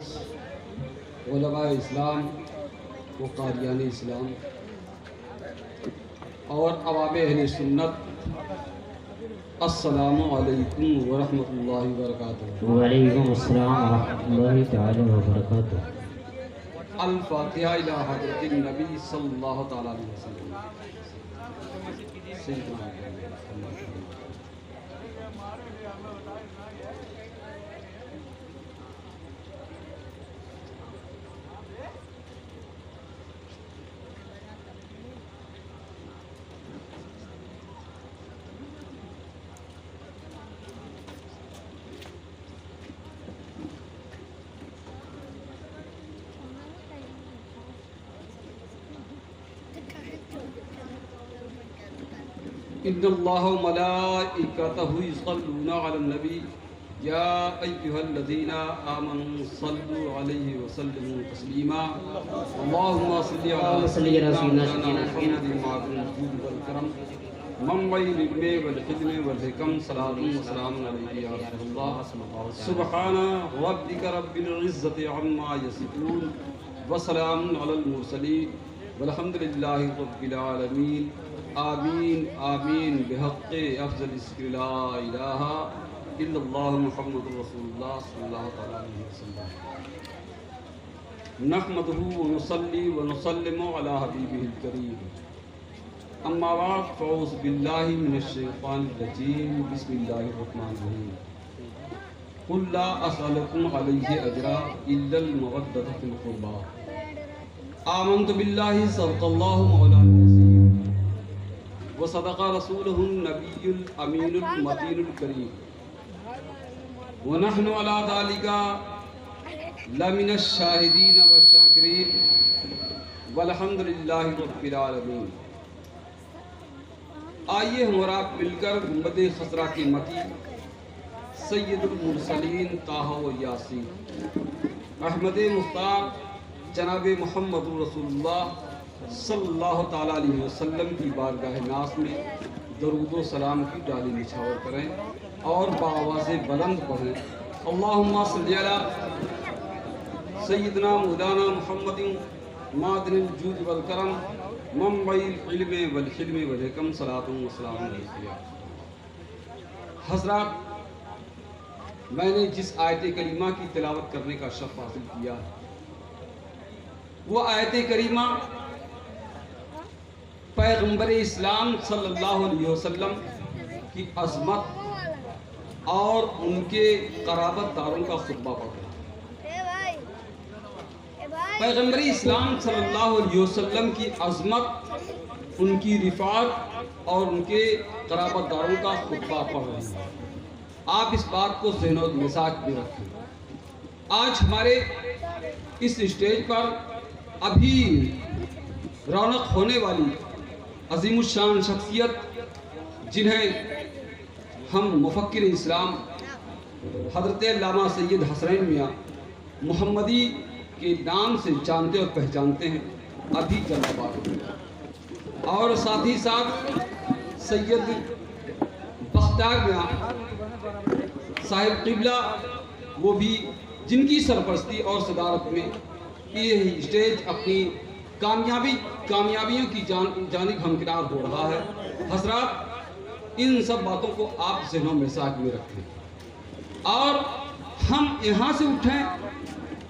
علماء اسلام و قادیان اسلام اور عوام اہل سنت، السلام علیکم ورحمۃ اللہ وبرکاتہ۔ وعلیکم السلام ورحمۃ اللہ تعالی وبرکاتہ۔ الفاتحہ الی حضرت النبی صلی اللہ تعالی علیہ وسلم۔ ان اللہ و ملائکتہ یصلون علی النبی یا ایھا الذین آمنوا صلوا علیہ وسلموا تسلیما اللہم صل علی سیدنا محمد وعلی الجود والکرم منبع العلم والحکم والحکم صلاۃ و سلام علیک یا رسول اللہ سبحان ربک رب العزۃ عما یصفون وسلام علی المرسلین والحمد للہ رب العالمین آمین آمین بحق افضل ذکر لا الہ الا اللہ محمد رسول اللہ صلی اللہ تعالی علیہ وسلم۔ نحمدہ ونصلی ونسلم علی حبیبہ الکریم، اما بعد فاعوذ باللہ من الشیطان الرجیم، بسم اللہ الرحمن الرحیم۔ قل لا اسألکم علیہ اجرا الا المودۃ فی القربى، آمنت باللہ صدق اللہ مولانا وصدق رسوله النبی الامین المتین الکریم ونحن علی ذلك لمن الشاہدین والشاکرین والحمد للہ رب العالمین۔ آئیے ہم اور آپ مل کر گنبد خضرا کے متی سید المرسلین طٰہٰ و یاسین احمد مختار جناب محمد رسول اللہ صلی اللہ تعالیٰ علیہ وسلم کی بارگاہ ناز میں درود و سلام کی ڈالی نچھاور کریں اور بآواز بلند پڑھیں، اللہم صلی علی سیدنا مولانا محمد معدن الجود والکرم منبع العلم والحلم والحکم صلاۃ و سلام علیک۔ حضرات، میں نے جس آیت کریمہ کی تلاوت کرنے کا شرف حاصل کیا ہے وہ آیت کریمہ پیغمبر اسلام صلی اللہ علیہ وسلم کی عظمت اور ان کے قرابت داروں کا خطبہ پڑھ رہا ہے۔ پیغمبر اسلام صلی اللہ علیہ وسلم کی عظمت، ان کی رفعت اور ان کے قرابت داروں کا خطبہ پڑھ رہے ہیں۔ آپ اس بات کو ذہن و مزاج میں رکھیں۔ آج ہمارے اس اسٹیج پر ابھی رونق ہونے والی عظیم الشان شخصیت جنہیں ہم مفکر اسلام حضرت علامہ سید حسنین میاں محمدی کے نام سے جانتے اور پہچانتے ہیں، ابھی جلوہ بار ہوئے، اور ساتھ ہی ساتھ سید بختیار میاں صاحب قبلہ، وہ بھی جن کی سرپرستی اور صدارت میں یہ اسٹیج اپنی کامیابیوں کی جانب ہمکنار ہو رہا ہے۔ حضرات، ان سب باتوں کو آپ ذہن و مزاج میں رکھیں، اور ہم یہاں سے اٹھیں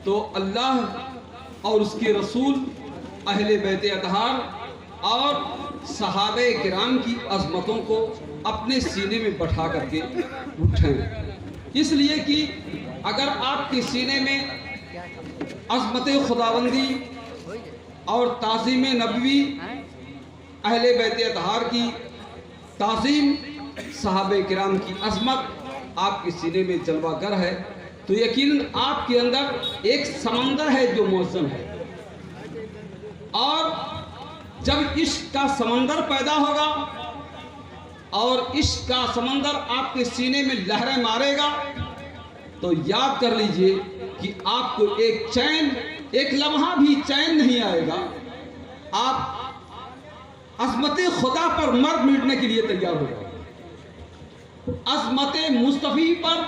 تو اللہ اور اس کے رسول، اہل بیت اطہار اور صحابہ کرام کی عظمتوں کو اپنے سینے میں بٹھا کر کے اٹھیں، اس لیے کہ اگر آپ کے سینے میں عظمت خداوندی اور تعظیم نبوی، اہل بیت اطہار کی تعظیم، صحابہ کرام کی عظمت آپ کے سینے میں جلوہ گر ہے، تو یقیناً آپ کے اندر ایک سمندر ہے جو موزن ہے، اور جب عشق کا سمندر پیدا ہوگا اور عشق کا سمندر آپ کے سینے میں لہریں مارے گا تو یاد کر لیجئے کہ آپ کو ایک لمحہ بھی چین نہیں آئے گا، آپ عظمت خدا پر مر مٹنے کے لیے تیار ہو جائیں گے، عظمت مصطفی پر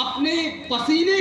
اپنے پسینے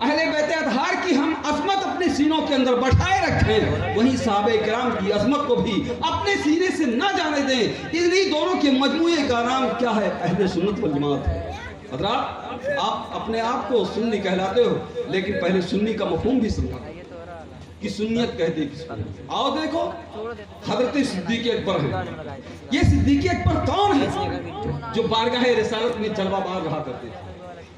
اہل بیت اطہار کی ہم عظمت اپنے سینوں کے اندر بٹھائے رکھیں، وہیں صحابہ کرام کی عظمت کو بھی اپنے سینے سے نہ جانے دیں۔ انہی دونوں کے مجموعے کا نام کیا ہے؟ اہل سنت والجماعت ہے۔ حضرات آپ اپنے آپ کو سنی کہلاتے ہو، لیکن پہلے سنی کا مفہوم بھی سمجھا کہ سنیت کہتے کس کو۔ آؤ دیکھو حضرت صدیق اکبر ہیں۔ یہ صدیق اکبر کون ہے جو بارگاہ رسالت میں جلوہ بار رہا کرتے تھے؟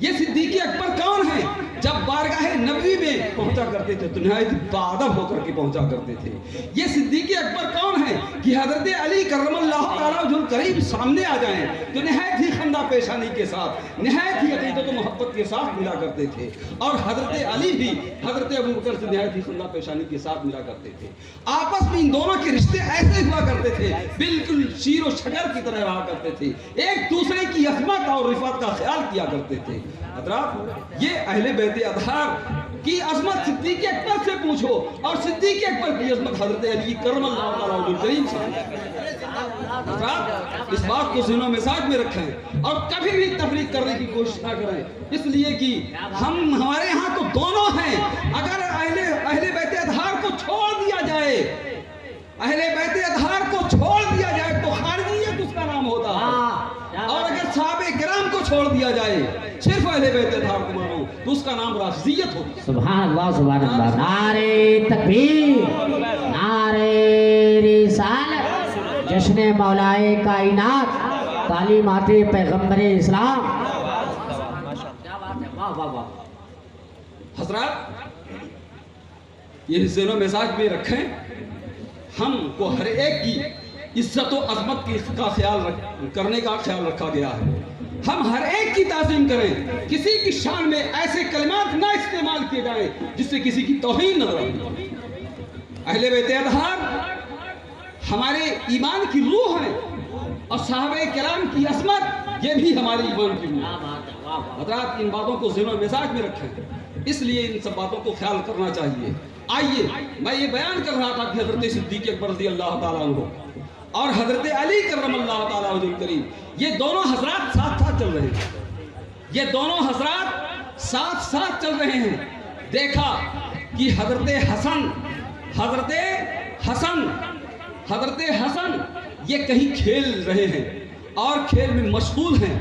یہ صدیق اکبر کون ہے جب بارگاہ نبوی میں پہنچا کرتے تھے تو نہایت باادب ہو کر کے پہنچا کرتے تھے؟ یہ صدیق اکبر کون ہے کہ حضرت علی کرم اللہ تعالیٰ وجہ الکریم سامنے آ جائیں تو نہایت ہی خندہ پیشانی کے ساتھ، نہایت ہی عقیدت و محبت کے ساتھ ملا کرتے تھے، اور حضرت علی بھی حضرت ابو بکر سے نہایت ہی خندہ پیشانی کے ساتھ ملا کرتے تھے۔ آپس میں ان دونوں کے رشتے ایسے ہوا کرتے تھے، بالکل شیر و شکر کی طرح رہا کرتے تھے، ایک دوسرے کی عظمت اور رفعت کا خیال کیا کرتے تھے۔ حضرات یہ اہل بیت اطہار کی عظمت صدیق اکبر سے پوچھو، اور صدیق اکبر کی عظمت حضرت علی کرم اللہ تعالیٰ وجہ الکریم سے۔ حضرات اس بات کو ذہن و مزاج میں رکھیں اور کبھی بھی تفریق کرنے کی کوشش نہ کریں، اس لیے کہ ہمارے یہاں تو دونوں ہیں۔ اگر اہل بیت اطہار کو چھوڑ دیا جائے، اہل بیت اطہار کو چھوڑ دیا جائے تو خارجیت اس کا نام ہوتا ہے، اور اگر صحابہ کرام کو چھوڑ دیا جائے، صرف اہل بیت اطہار کو مانو تو اس کا نام رافضیت ہوتا ہے۔ سبحان اللہ سبحان اللہ، نعرہ تکبیر، نعرہ رسالت، جشن مولائے کائنات، تعلیمات پیغمبر اسلام۔ حضرات یہ ذہن و مزاج میں رکھیں، ہم کو ہر ایک کی عزت و عظمت کا خیال کرنے کا خیال رکھا گیا ہے۔ ہم ہر ایک کی تعظیم کریں، کسی کی شان میں ایسے کلمات نہ استعمال کیے جائیں جس سے کسی کی توہین نہ رہے۔ اہل بیت اطہار ہمارے ایمان کی روح ہیں، اور صحابہ کرام کی عظمت یہ بھی ہمارے ایمان کی روح ہے۔ حضرات ان باتوں کو ذہن و مزاج میں رکھیں، اس لیے ان سب باتوں کو خیال کرنا چاہیے۔ آئیے میں یہ بیان کر رہا تھا کہ حضرت صدیق اکبر رضی اللہ تعالیٰ عنہ اور حضرت علی کرم اللہ تعالیٰ وجہ الکریم، یہ دونوں حضرات ساتھ ساتھ چل رہے ہیں، یہ دونوں حضرات ساتھ ساتھ چل رہے ہیں۔ دیکھا کہ حضرت حسن یہ کہیں کھیل رہے ہیں اور کھیل میں مشغول ہیں۔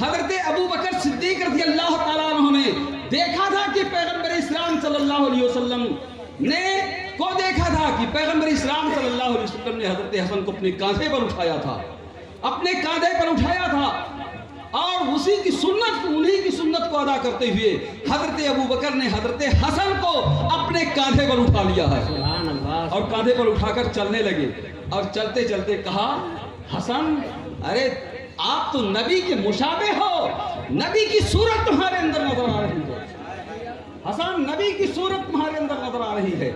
حضرت ابو بکر صدیق رضی اللہ تعالیٰ عنہ نے دیکھا تھا کہ پیغمبر اسلام صلی اللہ علیہ وسلم نے دیکھا تھا کہ پیغمبر اسلام صلی اللہ علیہ وسلم نے حضرت حسن کو اپنے کاندھے پر اٹھایا تھا، اور انہی کی سنت کو ادا کرتے ہوئے حضرت ابو بکر نے حضرت حسن کو اپنے کاندھے پر اٹھا لیا ہے اور کاندھے پر اٹھا کر چلنے لگے، اور چلتے چلتے کہا، حسن ارے آپ تو نبی کے مشابہ ہو، نبی کی صورت تمہارے اندر نظر آ رہی ہے، حسن نبی کی صورت تمہارے اندر نظر آ رہی ہے،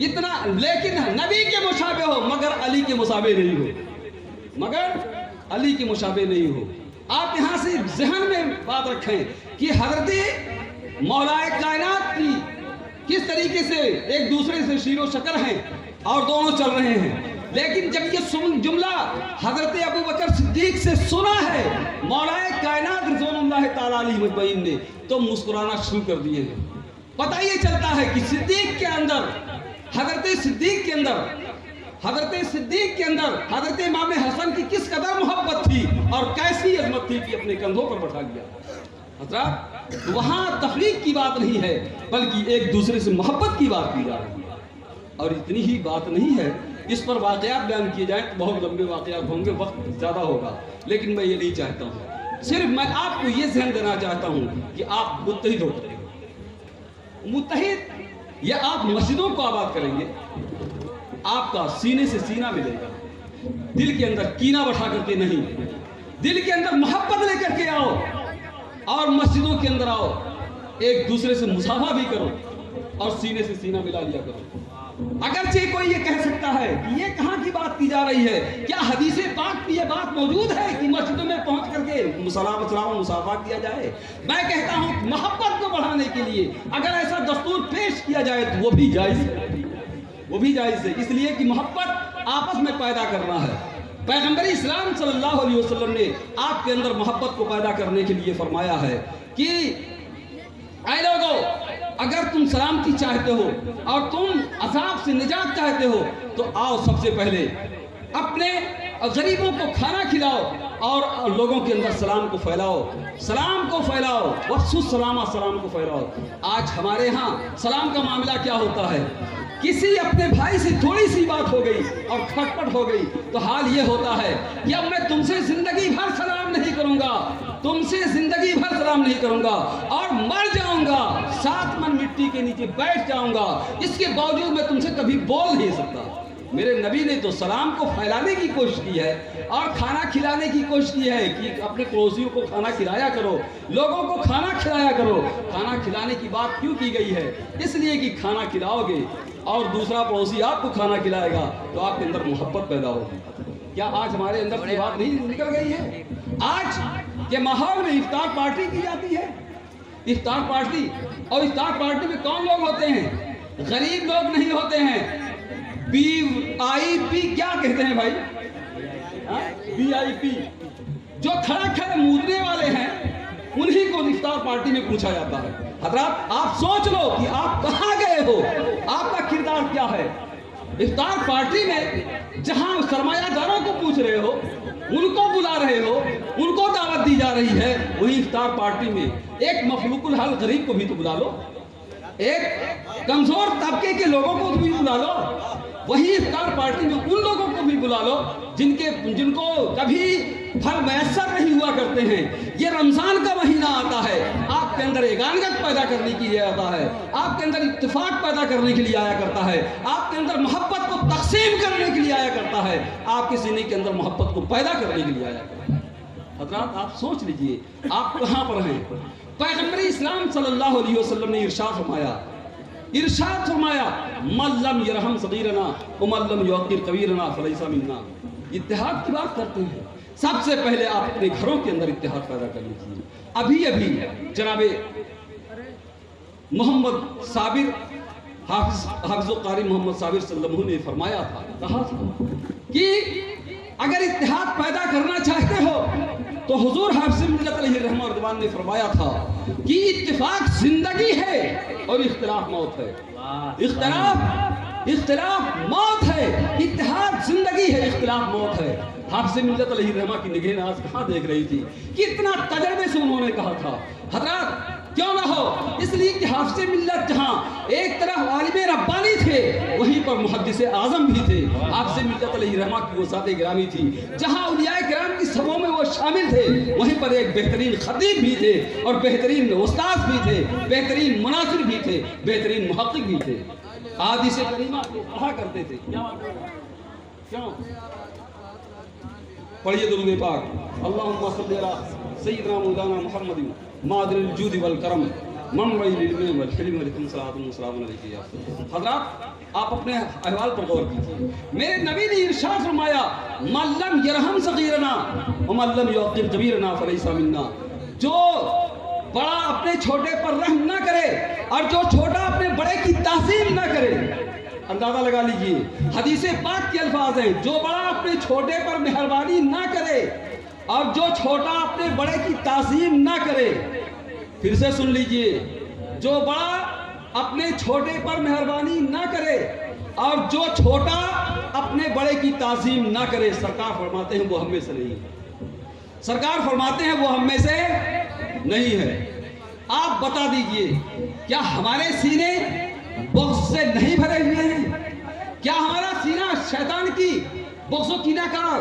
اتنا لیکن نبی کے مشابہ ہو مگر علی کے مشابہ نہیں ہو۔ آپ یہاں سے ذہن میں بات رکھیں کہ حضرت مولائے کائنات کی کس طریقے سے ایک دوسرے سے شیر و شکر ہیں اور دونوں چل رہے ہیں، لیکن جب یہ جملہ حضرت ابو بکر صدیق سے سنا ہے مولائے کائنات رضوان اللہ تعالیٰ علیہ مجمعین نے، تو مسکرانا شروع کر دیے ہیں۔ پتہ یہ چلتا ہے کہ حضرت صدیق کے اندر حضرت امام حسن کی کس قدر محبت تھی اور کیسی عظمت تھی کہ اپنے کندھوں پر بٹھا لیا۔ حضرات وہاں تفریق کی بات نہیں ہے بلکہ ایک دوسرے سے محبت کی بات کی جا رہی ہے، اور اتنی ہی بات نہیں ہے، اس پر واقعات بیان کیے جائیں تو بہت لمبے واقعات ہوں گے، وقت زیادہ ہوگا، لیکن میں یہ نہیں چاہتا ہوں، صرف میں آپ کو یہ ذہن دینا چاہتا ہوں کہ آپ متحد ہوتے ہیں، یا آپ مسجدوں کو آباد کریں گے، آپ کا سینے سے سینہ ملے گا، دل کے اندر کینہ بٹھا کر کے نہیں، دل کے اندر محبت لے کر کے آؤ اور مسجدوں کے اندر آؤ، ایک دوسرے سے مصافحہ بھی کرو اور سینے سے سینہ ملا لیا کرو۔ اگرچہ کوئی یہ کہہ سکتا ہے کہ یہ کہاں کی بات کی جا رہی ہے، کیا حدیث پاک میں یہ بات موجود ہے کہ مسجدوں میں پہنچ کر کے سلام و مصافحہ کیا جائے؟ میں کہتا ہوں محبت کو بڑھانے کے لیے اگر ایسا دستور پیش کیا جائے تو وہ بھی جائز ہے، اس لیے کہ محبت آپس میں پیدا کرنا ہے۔ پیغمبر اسلام صلی اللہ علیہ وسلم نے آپ کے اندر محبت کو پیدا کرنے کے لیے فرمایا ہے کہ اے لوگو، اگر تم سلامتی چاہتے ہو اور تم عذاب سے نجات چاہتے ہو تو آؤ سب سے پہلے اپنے غریبوں کو کھانا کھلاؤ اور لوگوں کے اندر سلام کو پھیلاؤ، سلام کو پھیلاؤ، وَافْشُوا السَّلَامَ، سلام کو پھیلاؤ۔ آج ہمارے ہاں سلام کا معاملہ کیا ہوتا ہے؟ کسی اپنے بھائی سے تھوڑی سی بات ہو گئی اور کھٹپٹ ہو گئی تو حال یہ ہوتا ہے کہ اب میں تم سے زندگی بھر سلام نہیں کروں گا، تم سے زندگی بھر سلام نہیں کروں گا اور مر جاؤں گا، 7 من مٹی کے نیچے بیٹھ جاؤں گا، اس کے باوجود میں تم سے کبھی بول نہیں سکتا۔ میرے نبی نے تو سلام کو پھیلانے کی کوشش کی ہے اور کھانا کھلانے کی کوشش کی ہے کہ اپنے پڑوسیوں کو کھانا کھلایا کرو، لوگوں کو کھانا کھلایا کرو۔ کھانا کھلانے کی بات کیوں کی گئی ہے؟ اس لیے کہ کھانا کھلاؤ گے اور دوسرا پڑوسی آپ کو کھانا کھلائے گا تو آپ کے اندر محبت پیدا ہوگی۔ کیا آج ہمارے اندر کی بات نہیں نکل گئی ہے؟ آج کے ماحول میں افطار پارٹی کی جاتی ہے، افطار پارٹی، اور افطار پارٹی میں کون لوگ ہوتے ہیں؟ غریب لوگ نہیں ہوتے ہیں۔ VIP کیا کہتے ہیں بھائی؟ VIP جو کھڑا کھڑے مودنے والے ہیں انہی کو افطار پارٹی میں پوچھا جاتا ہے۔ حضرات آپ سوچ لو کہ آپ کہاں گئے ہو، آپ کا کردار کیا ہے؟ افطار پارٹی میں جہاں سرمایہ داروں کو پوچھ رہے ہو، ان کو بلا رہے ہو، ان کو دعوت دی جا رہی ہے، وہی افطار پارٹی میں ایک مخلوق الحال غریب کو بھی تو بلا لو، ایک کمزور طبقے کے لوگوں کو بھی بلا لو، وہی افطار پارٹی میں ان لوگوں کو بھی بلا لو جن کو کبھی پھل میسر نہیں ہوا کرتے ہیں۔ یہ رمضان کا مہینہ آتا ہے، آپ کے اندر یگانگت پیدا کرنے کے لیے آتا ہے، آپ کے اندر اتفاق پیدا کرنے کے لیے آیا کرتا ہے، آپ کے اندر محبت کو تقسیم کرنے کے لیے آیا کرتا ہے، آپ کے سینے کے اندر محبت کو پیدا کرنے کے لیے آیا کرتا ہے۔ حضرات آپ سوچ لیجئے آپ کہاں پر ہیں؟ پیغمبر اسلام صلی اللہ علیہ وسلم نے ارشاد فرمایا من لم یرحم صغیرنا ومن لم یوقر کبیرنا فلیس منا۔ اتحاد کی بات کرتے ہیں، سب سے پہلے آپ اپنے گھروں کے اندر اتحاد پیدا کر لیجیے۔ ابھی جناب محمد صابر حافظ و قاری محمد صابر صلی اللہ علیہ وسلم نے فرمایا تھا، کہا تھا کہ اگر اتحاد پیدا کرنا چاہتے ہو تو حضور حافظ ملت علیہ الرحمہ والرضوان نے فرمایا تھا کہ اتفاق زندگی ہے اور اختلاف موت ہے۔ اختلاف موت ہے، اتحاد زندگی ہے، اختلاف موت ہے۔ حافظ ملت علیہ الرحمہ کی نگہ ناز کہاں دیکھ رہی تھی؟ کتنا تجربے سے انہوں نے کہا تھا۔ حضرات کیوں نہ ہو، اس لیے کہ حافظ ملت جہاں ایک طرف عالم ربانی تھے وہیں پر محدث اعظم بھی تھے۔ حافظ ملت علیہ الرحمہ کی وہ ذات گرامی تھی، جہاں اولیاء کرام کی سبھوں میں وہ شامل تھے وہیں پر ایک بہترین خطیب بھی تھے اور بہترین استاد بھی تھے، بہترین مناظر بھی تھے، بہترین محقق بھی تھے۔ احادیث کریمہ پڑھا کرتے تھے، کیوں؟ پڑھیے درود پاک، اللہم صلی علی سیدنا مولانا محمد معدن الجود والکرم منبع العلم والحلم والحکم صلاۃ وسلام علیہ۔ حضرات آپ اپنے احوال پر غور کیجیے، میرے نبی نے ارشاد فرمایا من لم یرحم صغیرنا ومن لم یوقر کبیرنا فلیس منا۔ جو بڑا اپنے چھوٹے پر رحم نہ کرے اور جو چھوٹا اپنے بڑے کی تعظیم نہ کرے، اندازہ لگا لیجئے حدیث پاک کے الفاظ ہیں، جو بڑا اپنے چھوٹے پر مہربانی نہ کرے اور جو چھوٹا اپنے بڑے کی تعظیم نہ کرے۔ پھر سے سن لیجئے، جو بڑا اپنے چھوٹے پر مہربانی نہ کرے اور جو چھوٹا اپنے بڑے کی تعظیم نہ کرے، سرکار فرماتے ہیں وہ ہم میں سے نہیں ہے، سرکار فرماتے ہیں وہ ہم میں سے نہیں ہے۔ آپ بتا دیجئے کیا ہمارے سینے بغض سے نہیں بھرے ہوئے ہیں؟ کیا ہمارا سینہ شیطان کی بغض و کینہ کا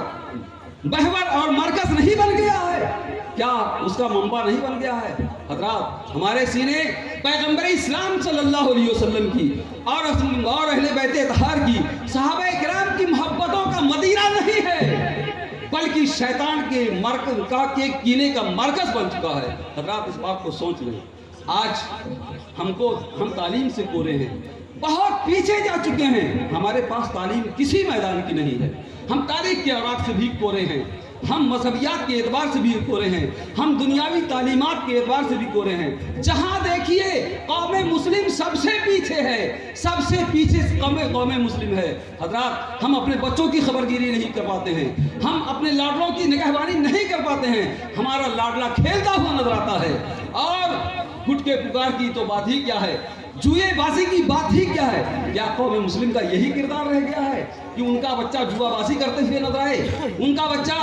محور اور مرکز نہیں بن گیا ہے؟ کیا اس کا منبع نہیں بن گیا ہے؟ حضرات ہمارے سینے پیغمبر اسلام صلی اللہ علیہ وسلم کی اور اہل بیت اطہار کی، صحابہ کرام کی محبتوں کا مدینہ نہیں ہے بلکہ شیطان کے مرکز کا کینے کا مرکز بن چکا ہے۔ حضرات اس بات کو سوچ لیں، آج ہم تعلیم سے کورے ہیں، بہت پیچھے جا چکے ہیں، ہمارے پاس تعلیم کسی میدان کی نہیں ہے، ہم تاریخ کے اوراق سے بھی کورے ہیں، ہم مذہبیات کے اعتبار سے بھی کورے ہیں، ہم دنیاوی تعلیمات کے اعتبار سے بھی کورے ہیں۔ جہاں دیکھیے قوم مسلم سب سے پیچھے ہے، سب سے پیچھے قوم مسلم ہے۔ حضرات ہم اپنے بچوں کی خبرگیری نہیں کر پاتے ہیں، ہم اپنے لاڈلوں کی نگہبانی نہیں کر پاتے ہیں، ہمارا لاڈلا کھیلتا ہوا نظر آتا ہے اور گٹکے پکار کی تو بات ہی کیا ہے، جوئے بازی کی بات ہی کیا ہے۔ کیا قوم مسلم کا یہی کردار رہ گیا ہے کہ ان کا بچہ جوا بازی کرتے ہوئے نظر آئے، ان کا بچہ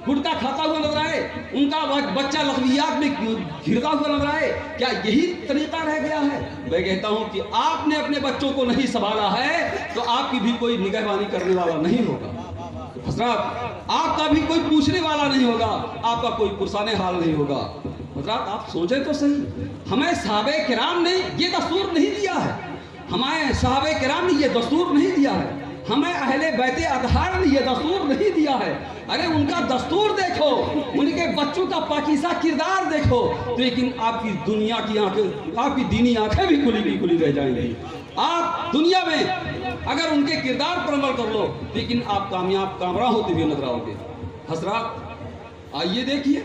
گٹکا کھاتا ہوا نظر آئے، ان کا بچہ لغویات میں گھرتا ہوا نظر آئے؟ کیا یہی طریقہ رہ گیا ہے؟ میں کہتا ہوں کہ آپ نے اپنے بچوں کو نہیں سنبھالا ہے تو آپ کی بھی کوئی نگہبانی کرنے والا نہیں ہوگا، حضرات آپ کا بھی کوئی پوچھنے والا نہیں ہوگا، آپ کا کوئی پرسان حال نہیں ہوگا۔ حضرات آپ سوچیں تو صحیح، ہمیں صحابہ کرام نے یہ دستور نہیں دیا ہے، ہمیں صحابہ کرام نے یہ دستور نہیں دیا ہے، ہمیں اہل بیت اطہار نے یہ دستور نہیں دیا ہے۔ ارے ان کا دستور دیکھو، ان کے بچوں کا پاکیزہ کردار دیکھو، لیکن آپ کی دنیا کی آنکھیں، آپ کی دینی آنکھیں بھی کھلی رہ جائیں گی۔ آپ دنیا میں اگر ان کے کردار پر عمل کر لو لیکن آپ کامراں ہوتے ہوئے نظر آؤ گے۔ حضرات آئیے دیکھیے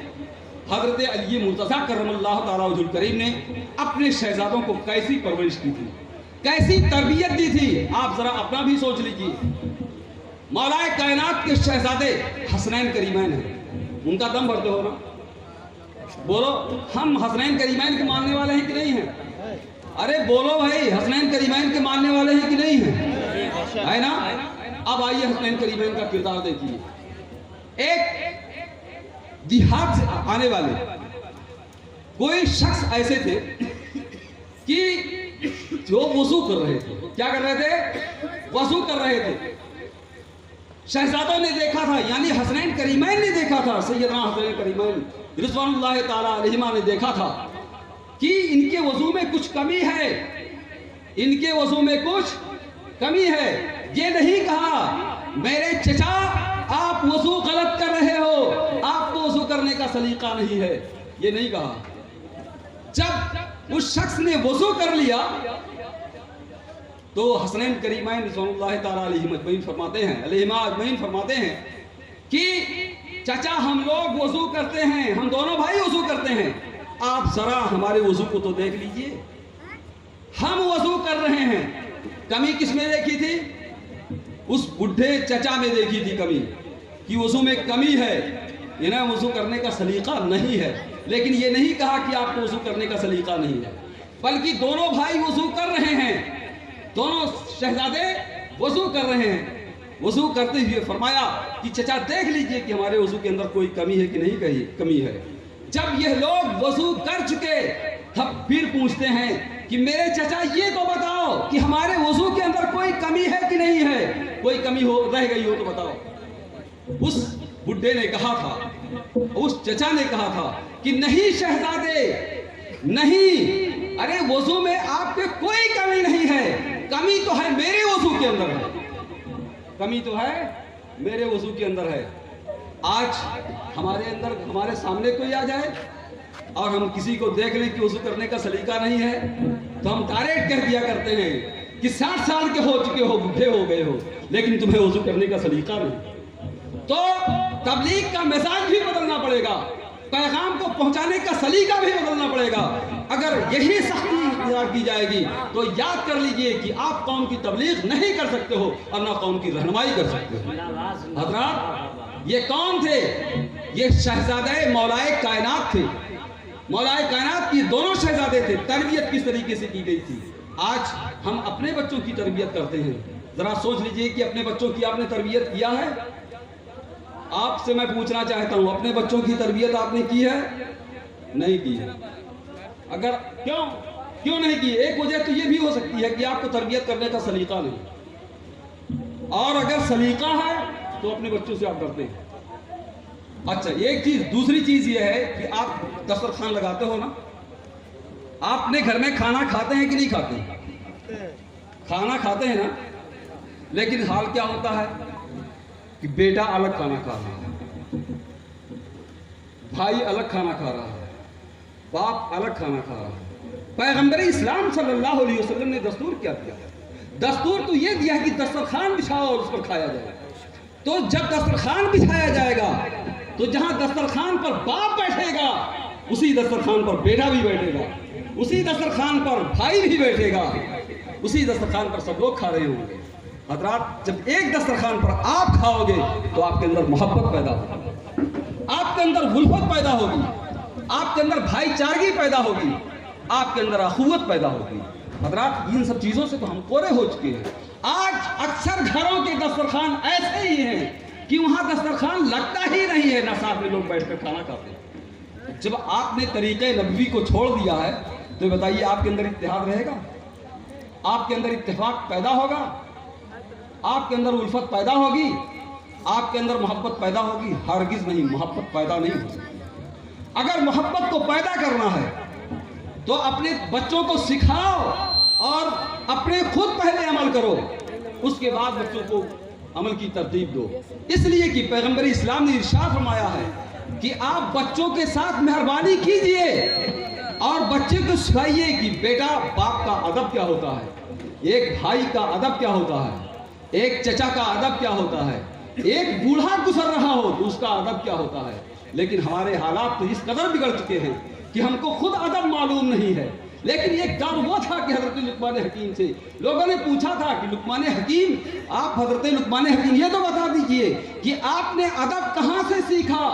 حضرت علی مرتضیٰ کرم اللہ تعالیٰ وجہ الکریم نے اپنے شہزادوں کو کیسی پرورش کی تھی، کیسی تربیت دی تھی، آپ ذرا اپنا بھی سوچ لیجیے۔ مولا کائنات کے شہزادے حسنین کریمین ہیں، ان کا دم بھرتے ہو نا؟ بولو ہم حسنین کریمین کے ماننے والے ہیں کہ نہیں ہیں؟ ارے بولو بھائی، حسنین کریمین کے ماننے والے ہیں کہ نہیں ہیں؟ ہے نا؟ اب آئیے حسنین کریمین کا کردار دیکھیے۔ ایک دیہات سے آنے والے کوئی شخص ایسے تھے کہ جو وضو کر رہے تھے۔ کیا کر رہے تھے؟ وضو کر رہے تھے۔ شہزادوں نے دیکھا تھا، یعنی حسنین کریمین نے دیکھا تھا، سیدنا حسنین کریمین رضوان اللہ تعالی علیہما نے دیکھا تھا کہ ان کے وضو میں کچھ کمی ہے، ان کے وضو میں کچھ کمی ہے۔ یہ نہیں کہا میرے چچا آپ وضو غلط کر رہے ہو، آپ کو وضو کرنے کا سلیقہ نہیں ہے، یہ نہیں کہا۔ جب اس شخص نے وضو کر لیا تو حسنین کریمین رضوان اللہ تعالیٰ علیہ مجمعین فرماتے ہیں کہ چچا ہم لوگ وضو کرتے ہیں، ہم دونوں بھائی وضو کرتے ہیں، آپ ذرا ہمارے وضو کو تو دیکھ لیجئے، ہم وضو کر رہے ہیں۔ کمی کس میں دیکھی تھی؟ اس بڈھے چچا میں دیکھی تھی کمی، کہ وضو میں کمی ہے، انہیں وضو کرنے کا سلیقہ نہیں ہے۔ لیکن یہ نہیں کہا کہ آپ کو وضو کرنے کا سلیقہ نہیں ہے، بلکہ دونوں بھائی وضو کر رہے ہیں، دونوں شہزادے وضو کر رہے ہیں۔ وضو کرتے ہوئے فرمایا کہ چچا دیکھ لیجئے کہ ہمارے وضو کے اندر کوئی کمی ہے کہ نہیں کمی ہے۔ جب یہ لوگ وضو کر چکے تب پھر پوچھتے ہیں کہ میرے چچا یہ تو بتاؤ کہ ہمارے وضو کے اندر کوئی کمی ہے کہ نہیں ہے، کوئی کمی رہ گئی ہو تو بتاؤ۔ اس بڈھے نے کہا تھا، اس چچا نے کہا تھا کہ نہیں شہزادے نہیں، ارے وضو میں آپ کے کوئی کمی نہیں ہے، کمی تو ہے میرے وضو کے اندر ہے، کمی تو ہے میرے وضو کے اندر ہے۔ آج ہمارے سامنے کوئی آ جائے اور ہم کسی کو دیکھ لیں کہ وضو کرنے کا سلیقہ نہیں ہے تو ہم ڈائریکٹ کہہ دیا کرتے ہیں کہ 60 سال کے ہو چکے ہو، بڈھے ہو گئے ہو، لیکن تمہیں وضو کرنے کا سلیقہ نہیں۔ تو تبلیغ کا مزاج بھی بدلنا پڑے گا، پیغام کو پہنچانے کا سلیقہ بھی بدلنا پڑے گا۔ اگر یہی سختی اختیار کی جائے گی تو یاد کر لیجئے کہ آپ قوم کی تبلیغ نہیں کر سکتے ہو اور نہ قوم کی رہنمائی کر سکتے ہو۔ حضرات یہ کون تھے؟ یہ شہزادے مولائے کائنات تھے، مولائے کائنات کی دونوں شہزادے تھے۔ تربیت کس طریقے سے کی گئی تھی؟ آج ہم اپنے بچوں کی تربیت کرتے ہیں، ذرا سوچ لیجئے کہ اپنے بچوں کی آپ نے تربیت کیا ہے؟ آپ سے میں پوچھنا چاہتا ہوں، اپنے بچوں کی تربیت آپ نے کی ہے؟ نہیں کی ہے۔ اگر کیوں نہیں کی؟ ایک وجہ تو یہ بھی ہو سکتی ہے کہ آپ کو تربیت کرنے کا سلیقہ نہیں، اور اگر سلیقہ ہے تو اپنے بچوں سے آپ ڈرتے ہیں۔ اچھا ایک چیز، دوسری چیز یہ ہے کہ آپ دسترخوان لگاتے ہو نا، آپ اپنے گھر میں کھانا کھاتے ہیں کہ نہیں کھاتے؟ کھانا کھاتے ہیں نا، لیکن حال کیا ہوتا ہے کہ بیٹا الگ کھانا کھا رہا ہے، بھائی الگ کھانا کھا رہا ہے، باپ الگ کھانا کھا رہا ہے۔ پیغمبر اسلام صلی اللہ علیہ وسلم نے دستور کیا دیا؟ دستور تو یہ دیا کہ دسترخوان بچھاؤ اور اس پر کھایا جائے۔ تو جب دسترخوان بچھایا جائے گا تو جہاں دسترخوان پر باپ بیٹھے گا اسی دسترخوان پر بیٹا بھی بیٹھے گا، اسی دسترخوان پر بھائی بھی بیٹھے گا، اسی دسترخوان پر سب لوگ کھا رہے ہوں گے۔ حضرات جب ایک دسترخوان پر آپ کھاؤ گے تو آپ کے اندر محبت پیدا ہوگی، آپ کے اندر الفت پیدا ہوگی، آپ کے اندر بھائی چارگی پیدا ہوگی۔ آپ کے اندر اخوت پیدا ہوگی۔ حضرات ان سب چیزوں سے تو ہم پورے ہو چکے ہیں۔ آج اکثر گھروں کے دسترخوان ایسے ہی ہیں کہ وہاں دسترخوان لگتا ہی نہیں ہے، نہ ساتھ میں لوگ بیٹھ کر کھانا کھاتے ہیں۔ جب آپ نے طریقے نبوی کو چھوڑ دیا ہے تو بتائیے آپ کے اندر اتحاد رہے گا؟ آپ کے اندر اتفاق پیدا ہوگا؟ آپ کے اندر الفت پیدا ہوگی؟ آپ کے اندر محبت پیدا ہوگی؟ ہرگز نہیں، محبت پیدا نہیں ہو سکتی۔ اگر محبت کو پیدا کرنا ہے تو اپنے بچوں کو سکھاؤ اور اپنے خود پہلے عمل کرو، اس کے بعد بچوں کو عمل کی ترتیب دو۔ اس لیے کہ پیغمبر اسلام نے ارشاد فرمایا ہے کہ آپ بچوں کے ساتھ مہربانی کیجئے اور بچے کو سکھائیے کہ بیٹا باپ کا ادب کیا ہوتا ہے، ایک بھائی کا ادب کیا ہوتا ہے، ایک چچا کا ادب کیا ہوتا ہے، ایک بوڑھا گزر رہا ہو تو اس کا ادب کیا ہوتا ہے۔ لیکن ہمارے حالات تو اس قدر بگڑ چکے ہیں کہ ہم کو خود ادب معلوم نہیں ہے۔ لیکن ایک دور وہ تھا کہ حضرت لقمان حکیم سے لوگوں نے پوچھا تھا کہ لقمان حکیم، آپ حضرت لقمان حکیم یہ تو بتا دیجئے کہ آپ نے ادب کہاں سے سیکھا،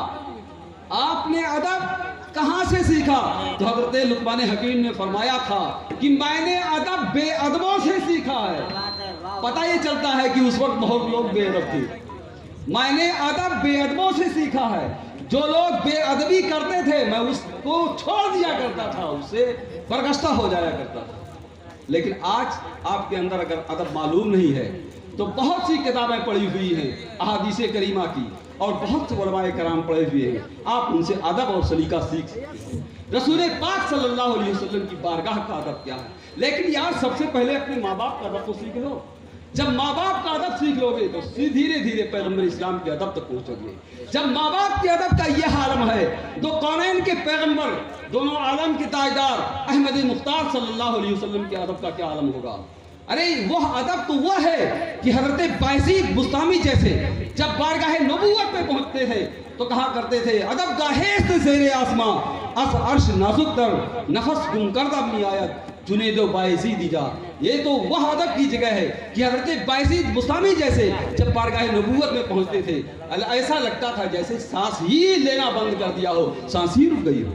آپ نے ادب کہاں سے سیکھا؟ تو حضرت لقمان حکیم نے فرمایا تھا کہ میں نے ادب بے ادبوں سے سیکھا ہے۔ پتہ یہ چلتا ہے کہ اس وقت بہت لوگ بے ادب تھے۔ میں نے ادب بے ادبوں سے سیکھا ہے، جو لوگ بے ادبی کرتے تھے میں اس کو چھوڑ دیا کرتا تھا، اس سے برگشتہ ہو جایا کرتا تھا۔ لیکن آج آپ کے اندر اگر ادب معلوم نہیں ہے تو بہت سی کتابیں پڑھی ہوئی ہیں احادیث کریمہ کی اور بہت سے علماء کرام پڑھے ہوئے ہیں، آپ ان سے ادب اور سلیقہ سیکھ سکتے ہیں۔ رسول پاک صلی اللہ علیہ وسلم کی بارگاہ کا ادب کیا ہے؟ لیکن یار سب سے پہلے اپنے ماں باپ کا ادب تو سیکھ لو۔ جب ماں باپ کا ادب سیکھ لو گے تو دھیرے دھیرے پیغمبر اسلام کے ادب تک پہنچو گے۔ جب ماں باپ کے ادب کا یہ عالم ہے تو کونین کے پیغمبر، دونوں عالم کے تاجدار احمد مختار صلی اللہ علیہ وسلم کے ادب کا کیا عالم ہوگا؟ ارے وہ ادب تو وہ ہے کہ حضرت بایزید بستامی جیسے جب بارگاہ نبوت پہ پہنچتے تھے تو کہا کرتے تھے ادب گاہے سے زیر آسماں اس عرش نازک تر نفس گم کردہ می آیت جنید و بایزید جا۔ یہ تو وہ ادب کی جگہ ہے کہ حضرت بایزید بستامی جیسے جب بارگاہ نبوت میں پہنچتے تھے ایسا لگتا تھا جیسے سانس ہی لینا بند کر دیا ہو، سانس ہی رک گئی ہو۔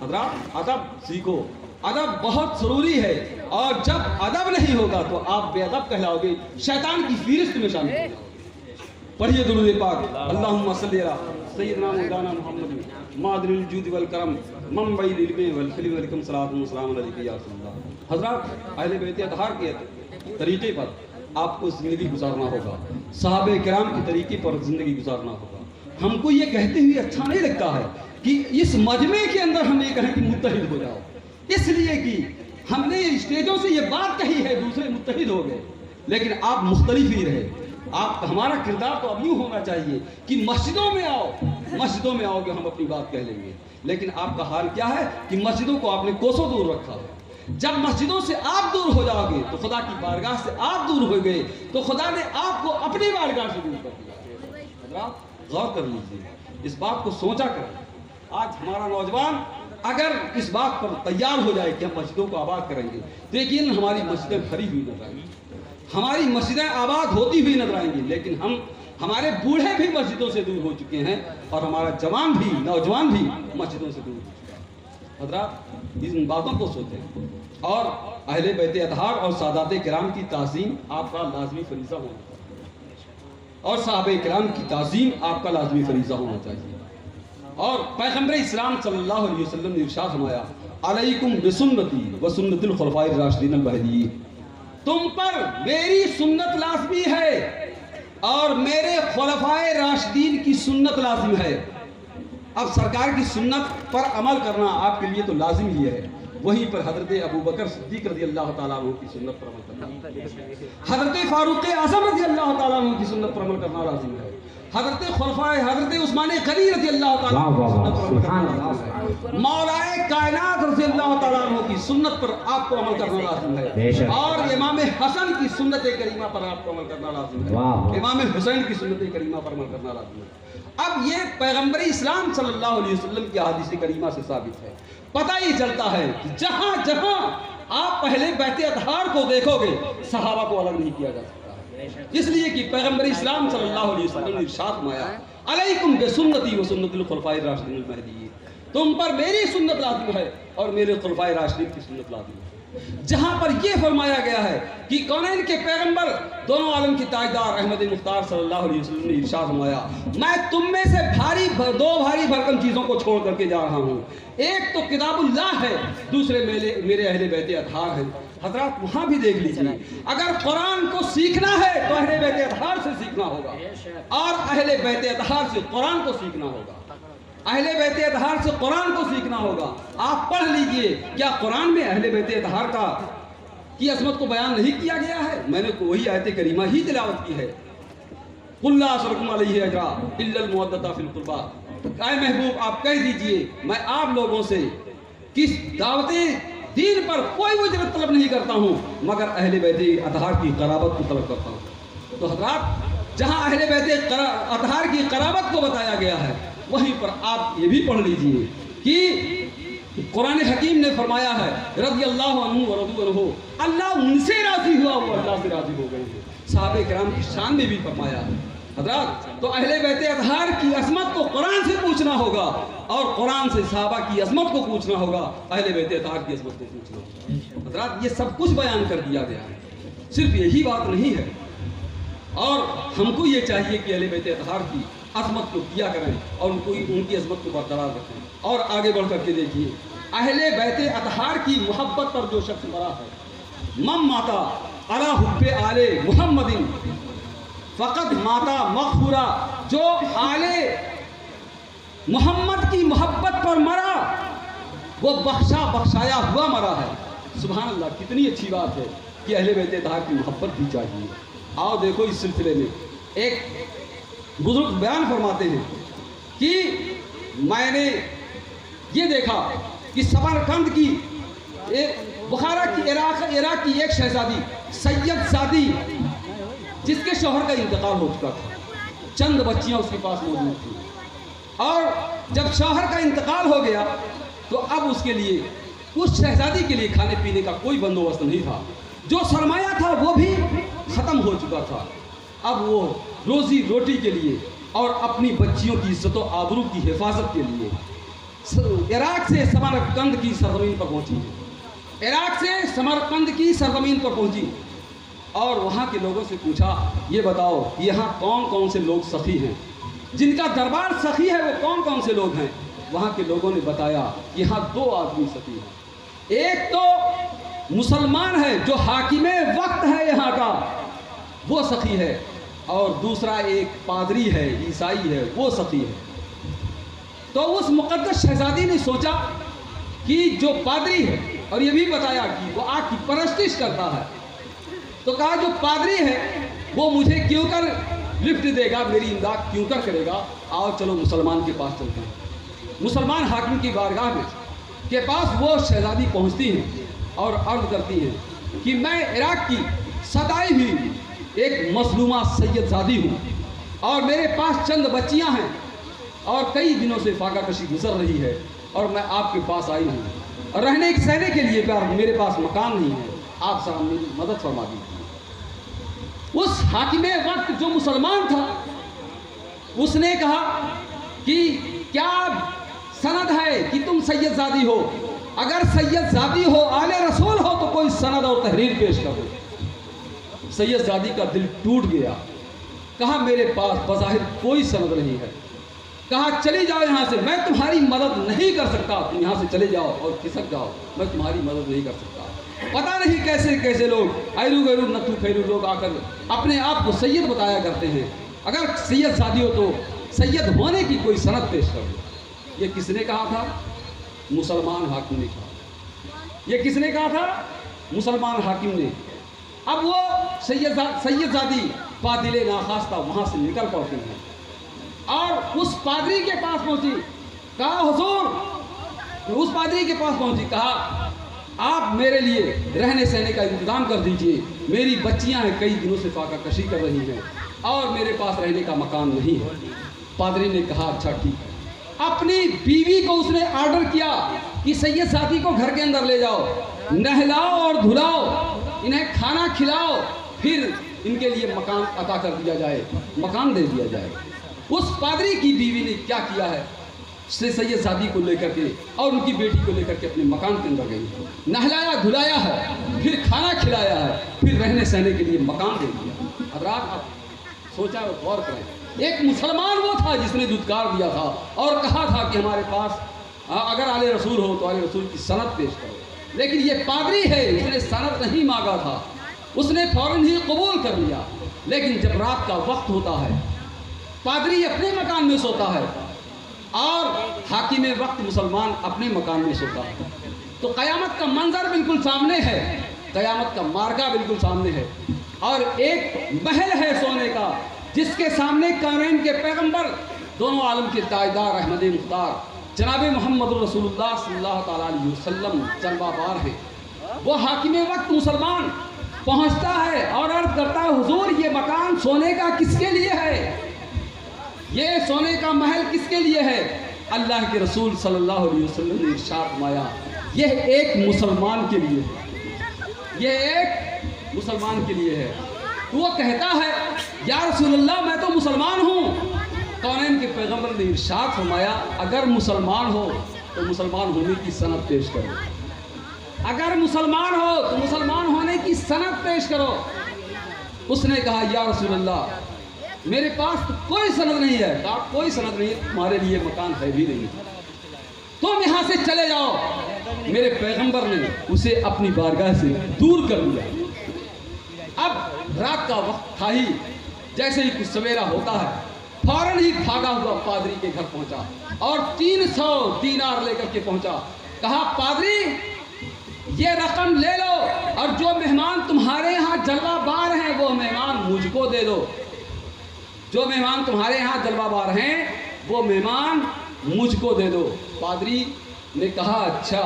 حضرات ادب سیکھو، ادب بہت ضروری ہے، اور جب ادب نہیں ہوگا تو آپ بے ادب کہلاؤ گے، شیطان کی فہرست میں شامل ہو جاؤ گے۔ پڑھیے درود پاک، اللہم صلی علی سیدنا مولانا محمد مادر الجود والکرم منبع العلم والحلم والحکم صلاۃ و سلام علیک یا رسول اللہ۔ حضرات اہل بیت اطہار کے طریقے پر آپ کو زندگی گزارنا ہوگا، صحابہ کرام کے طریقے پر زندگی گزارنا ہوگا۔ ہم کو یہ کہتے ہوئے اچھا نہیں لگتا ہے کہ اس مجمع کے اندر ہم یہ کہیں کہ متحد ہو جاؤ، اس لیے کہ ہم نے اسٹیجوں سے یہ بات کہی ہے دوسرے متحد ہو گئے، لیکن آپ مختلف ہی رہے۔ آپ ہمارا کردار تو اب یوں ہونا چاہیے کہ مسجدوں میں آؤ، مسجدوں میں آؤ گے ہم اپنی بات کہہ لیں گے، لیکن آپ کا حال کیا ہے کہ مسجدوں کو آپ نے کوسوں دور رکھا ہے۔ جب مسجدوں سے آپ دور ہو جاؤ گے تو خدا کی بارگاہ سے آپ دور ہو گئے تو خدا نے آپ کو اپنی بارگاہ سے دور کر دیا۔ حضرات غور کر لیجیے، اس بات کو سوچا کر آج ہمارا نوجوان اگر اس بات پر تیار ہو جائے کہ ہم مسجدوں کو آباد کریں گے تو یقیناً ہماری مسجدیں بھری ہوئی نظر آئیں گی، ہماری مسجدیں آباد ہوتی ہوئی نظر آئیں گی، لیکن ہمارے بوڑھے بھی مسجدوں سے دور ہو چکے ہیں اور ہمارا جوان بھی، نوجوان بھی مسجدوں سے دور ہو چکا ہے۔ حضرات ان باتوں کو سوچیں اور اہل بیت اطہار اور سادات کرام کی تعظیم آپ کا لازمی فریضہ ہونا چاہیے، اور صحابہ کرام کی تعظیم آپ کا لازمی فریضہ ہونا چاہیے۔ اور پیغمبر اسلام صلی اللہ علیہ وسلم نے ارشاد فرمایا علیکم بسنتی و سنت الخلفاء الراشدین المہدیین، تم پر میری سنت لازمی ہے اور میرے خلفاء راشدین کی سنت لازم ہے۔ اب سرکار کی سنت پر عمل کرنا آپ کے لیے تو لازم ہی ہے، وہیں پر حضرت ابو بکر صدیق رضی اللہ تعالیٰ عنہ کی سنت پر عمل کرنا، حضرت فاروق اعظم رضی اللہ تعالیٰ عنہ کی سنت پر عمل کرنا لازم ہے، حضرت خلفاء حضرت عثمان غنی رضی اللہ تعالیٰ عنہ کی سنت پر عمل کرنا لازم ہے، مولا کائنات رضی اللہ تعالیٰ عنہ کی سنت پر آپ کو عمل کرنا لازم ہے، اور امام حسن کی سنت کریمہ پر آپ کو عمل کرنا لازم ہے، امام حسین کی سنت کریمہ پر عمل کرنا لازم ہے۔ اب یہ پیغمبر اسلام صلی اللہ علیہ وسلم کی احادیث کریمہ سے ثابت ہے۔ پتہ ہی چلتا ہے کہ جہاں جہاں آپ پہلے بیت اطہار کو دیکھو گے صحابہ کو الگ نہیں کیا جا سکتا، اس لیے کہ پیغمبر اسلام صلی اللہ علیہ وسلم نے ارشاد فرمایا علیکم بسنتی و سنت الخلفاء الراشدین المہدیین، تم پر میری سنت لازم ہے اور میرے خلفائے راشدین کی سنت لازم ہے۔ جہاں پر یہ فرمایا گیا ہے کہ کونین کے پیغمبر دونوں عالم کی تاجدار احمد مختار صلی اللہ علیہ وسلم نے ارشاد فرمایا، میں تم میں سے دو بھاری بھرکم چیزوں کو چھوڑ کر کے جا رہا ہوں، ایک تو کتاب اللہ ہے، دوسرے میرے اہل بیت اطہار ہیں۔ حضرات وہاں بھی دیکھ لیجیے، اگر قرآن کو سیکھنا ہے تو اہل بیت اطہار سے سیکھنا ہوگا اور اہل بیت اطہار سے قرآن کو سیکھنا ہوگا، اہل بیت اطہار سے قرآن کو سیکھنا ہوگا۔ آپ پڑھ لیجئے، کیا قرآن میں اہل بیت اطہار کی عظمت کو بیان نہیں کیا گیا ہے؟ میں نے وہی آیت کریمہ ہی تلاوت کی ہے، قُلْ لَا أَسْأَلُكُمْ عَلَيْهِ أَجْرًا إِلَّا الْمَوَدَّةَ فِي الْقُرْبَىٰ۔ اے محبوب آپ کہہ دیجئے میں آپ لوگوں سے کس دعوت دین پر کوئی اجرت طلب نہیں کرتا ہوں مگر اہل بیت اطہار کی قرابت کو طلب کرتا ہوں۔ تو حضرات جہاں اہل بیت اطہار کی قرابت کو بتایا گیا ہے وہیں پر آپ یہ بھی پڑھ لیجئے کہ قرآن حکیم نے فرمایا ہے رضی اللہ عنہ ورضوا عنہ، اللہ ان سے راضی ہوا وہ اللہ سے راضی ہو گئے ہیں۔ صحابہ کرام کی شان میں بھی فرمایا ہے۔ حضرات تو اہل بیت اطہار کی عظمت کو قرآن سے پوچھنا ہوگا اور قرآن سے صحابہ کی عظمت کو پوچھنا ہوگا، اہل بیت اطہار کی عظمت کو پوچھنا ہوگا۔ حضرات یہ سب کچھ بیان کر دیا گیا ہے، صرف یہی بات نہیں ہے، اور ہم کو یہ چاہیے کہ اہل بیت اطہار کی عظمت کو کیا کریں اور ان کی عظمت کو برقرار رکھیں۔ اور آگے بڑھ کر کے دیکھیے، اہل بیت اطہار کی محبت پر جو شخص مرا ہے، من ماتا علی حب آل محمد فقط ماتا مغفورا، جو آل محمد کی محبت پر مرا وہ بخشایا ہوا مرا ہے۔ سبحان اللہ، کتنی اچھی بات ہے کہ اہل بیت اطہار کی محبت بھی چاہیے۔ آؤ دیکھو اس سلسلے میں ایک بزرگ بیان فرماتے ہیں کہ میں نے یہ دیکھا کہ سمرقند کی بخارا کی عراق کی ایک شہزادی سید زادی جس کے شوہر کا انتقال ہو چکا تھا، چند بچیاں اس کے پاس موجود تھیں، اور جب شوہر کا انتقال ہو گیا تو اب اس کے لیے اس شہزادی کے لیے کھانے پینے کا کوئی بندوبست نہیں تھا، جو سرمایہ تھا وہ بھی ختم ہو چکا تھا۔ اب وہ روزی روٹی کے لیے اور اپنی بچیوں کی عزت و آبرو کی حفاظت کے لیے عراق سے سمرقند کی سرزمین پر پہنچی، عراق سے سمرقند کی سرزمین پر پہنچی اور وہاں کے لوگوں سے پوچھا، یہ بتاؤ یہاں کون کون سے لوگ سخی ہیں، جن کا دربار سخی ہے وہ کون کون سے لوگ ہیں؟ وہاں کے لوگوں نے بتایا یہاں دو آدمی سخی ہیں، ایک تو مسلمان ہے جو حاکم وقت ہے یہاں کا وہ سخی ہے، اور دوسرا ایک پادری ہے عیسائی ہے وہ سخی ہے۔ تو اس مقدس شہزادی نے سوچا کہ جو پادری ہے، اور یہ بھی بتایا کہ وہ آگ کی پرستش کرتا ہے، تو کہا جو پادری ہے وہ مجھے کیوں کر لفٹ دے گا، میری امداد کیوں کر کرے گا، آؤ چلو مسلمان کے پاس چلتے ہیں۔ مسلمان حاکم کی بارگاہ میں کے پاس وہ شہزادی پہنچتی ہیں اور عرض کرتی ہیں کہ میں عراق کی ستائی ہوئی ایک مظلومہ سید زادی ہوں اور میرے پاس چند بچیاں ہیں اور کئی دنوں سے فاقہ کشی گزر رہی ہے، اور میں آپ کے پاس آئی ہوں اور رہنے سہنے کے لیے میرے پاس مکان نہیں ہے، آپ صاحب میری مدد فرما دیجیے۔ اس حاکم وقت جو مسلمان تھا اس نے کہا کہ کیا سند ہے کہ تم سید زادی ہو؟ اگر سید زادی ہو، آل رسول ہو تو کوئی سند اور تحریر پیش کر دو۔ سید زادی کا دل ٹوٹ گیا، کہا میرے پاس بظاہر کوئی سند نہیں ہے، کہا چلی جاؤ یہاں سے، میں تمہاری مدد نہیں کر سکتا، تم یہاں سے چلے جاؤ اور کھسک جاؤ، میں تمہاری مدد نہیں کر سکتا۔ پتہ نہیں کیسے کیسے لوگ ایرو غیرو نتو خیرو لوگ آ کر اپنے آپ کو سید بتایا کرتے ہیں، اگر سید زادی ہو تو سید ہونے کی کوئی سند پیش کر دو۔ یہ کس نے کہا تھا؟ مسلمان حاکم نے کہا۔ یہ کس نے کہا تھا؟ مسلمان حاکم نے۔ اب وہ سید زادی پادل ناخواستہ وہاں سے نکل پڑتی ہیں اور اس پادری کے پاس پہنچی، کہا حضور، اس پادری کے پاس پہنچی، کہا آپ میرے لیے رہنے سہنے کا انتظام کر دیجئے، میری بچیاں ہیں کئی دنوں سے فاقہ کشی کر رہی ہیں اور میرے پاس رہنے کا مکان نہیں ہے۔ پادری نے کہا اچھا ٹھیک ہے۔ اپنی بیوی کو اس نے آرڈر کیا کہ سید زادی کو گھر کے اندر لے جاؤ، نہلاؤ اور دھلاؤ، انہیں کھانا کھلاؤ، پھر ان کے لیے مکان عطا کر دیا جائے، مکان دے دیا جائے۔ اس پادری کی بیوی نے کیا کیا ہے سے سید زادی کو لے کر کے اور ان کی بیٹی کو لے کر کے اپنے مکان کے اندر گئی، نہلایا دھلایا ہے، پھر کھانا کھلایا ہے، پھر رہنے سہنے کے لیے مکان دے دیا۔ حضرات آپ سوچا اور غور کریں، ایک مسلمان وہ تھا جس نے دھتکار دیا تھا اور کہا تھا کہ ہمارے پاس اگر آل رسول ہو تو آل رسول کی سند پیش کرو، لیکن یہ پادری ہے، اس نے سند نہیں مانگا تھا، اس نے فوراً ہی قبول کر لیا۔ لیکن جب رات کا وقت ہوتا ہے، پادری اپنے مکان میں سوتا ہے اور حاکم وقت مسلمان اپنے مکان میں سوتا ہے، تو قیامت کا منظر بالکل سامنے ہے، قیامت کا مارکا بالکل سامنے ہے، اور ایک محل ہے سونے کا جس کے سامنے کونین کے پیغمبر دونوں عالم کے تاجدار احمد مختار جناب محمد رسول اللہ صلی اللہ تعالیٰ علیہ وسلم جلوہ بار ہے۔ وہ حاکم وقت مسلمان پہنچتا ہے اور عرض کرتا ہے حضور یہ مکان سونے کا کس کے لیے ہے، یہ سونے کا محل کس کے لیے ہے؟ اللہ کے رسول صلی اللہ علیہ وسلم نے ارشاد فرمایا یہ ایک مسلمان کے لیے ہے، یہ ایک مسلمان کے لیے ہے۔ تو وہ کہتا ہے یا رسول اللہ میں تو مسلمان ہوں۔ کونین کے پیغمبر نے ارشاد فرمایا اگر مسلمان ہو تو مسلمان ہونے کی سند پیش کرو، اگر مسلمان ہو تو مسلمان ہونے کی سند پیش کرو۔ اس نے کہا یا رسول اللہ میرے پاس تو کوئی سند نہیں ہے۔ کہا کوئی سند نہیں، تمہارے لیے مکان ہے بھی نہیں، تم یہاں سے چلے جاؤ۔ میرے پیغمبر نے اسے اپنی بارگاہ سے دور کر دیا۔ اب رات کا وقت تھا ہی، جیسے ہی کچھ سویرا ہوتا ہے فوراً ہی بھاگا ہوا پادری کے گھر پہنچا اور 300 دینار لے کر کے پہنچا۔ کہا پادری یہ رقم لے لو اور جو مہمان تمہارے یہاں جلوہ بار ہیں وہ مہمان مجھ کو دے دو، جو مہمان تمہارے یہاں جلوہ بار ہیں وہ مہمان مجھ کو دے دو۔ پادری نے کہا اچھا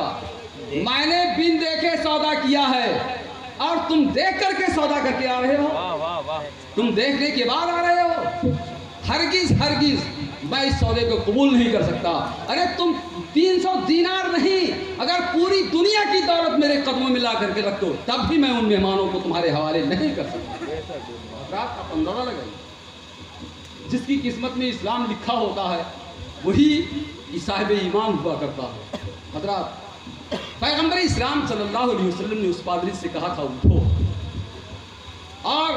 میں نے بن دیکھے سودا کیا ہے اور تم دیکھ کر کے سودا کر کے آ رہے ہو، تم دیکھنے کے بعد آ رہے ہو، ہرگز ہرگز میں اس سودے کو قبول نہیں کر سکتا۔ ارے تم 300 دینار نہیں، اگر پوری دنیا کی دولت میرے قدموں میں لا کر کے رکھ دو تب بھی میں ان مہمانوں کو تمہارے حوالے نہیں کر سکتا۔ رات کا اندازہ لگائی، جس کی قسمت میں اسلام لکھا ہوتا ہے وہی صاحب ایمان ہوا کرتا ہے۔ حضرات پیغمبر اسلام صلی اللہ علیہ وسلم نے اس پادری سے کہا تھا اٹھو اور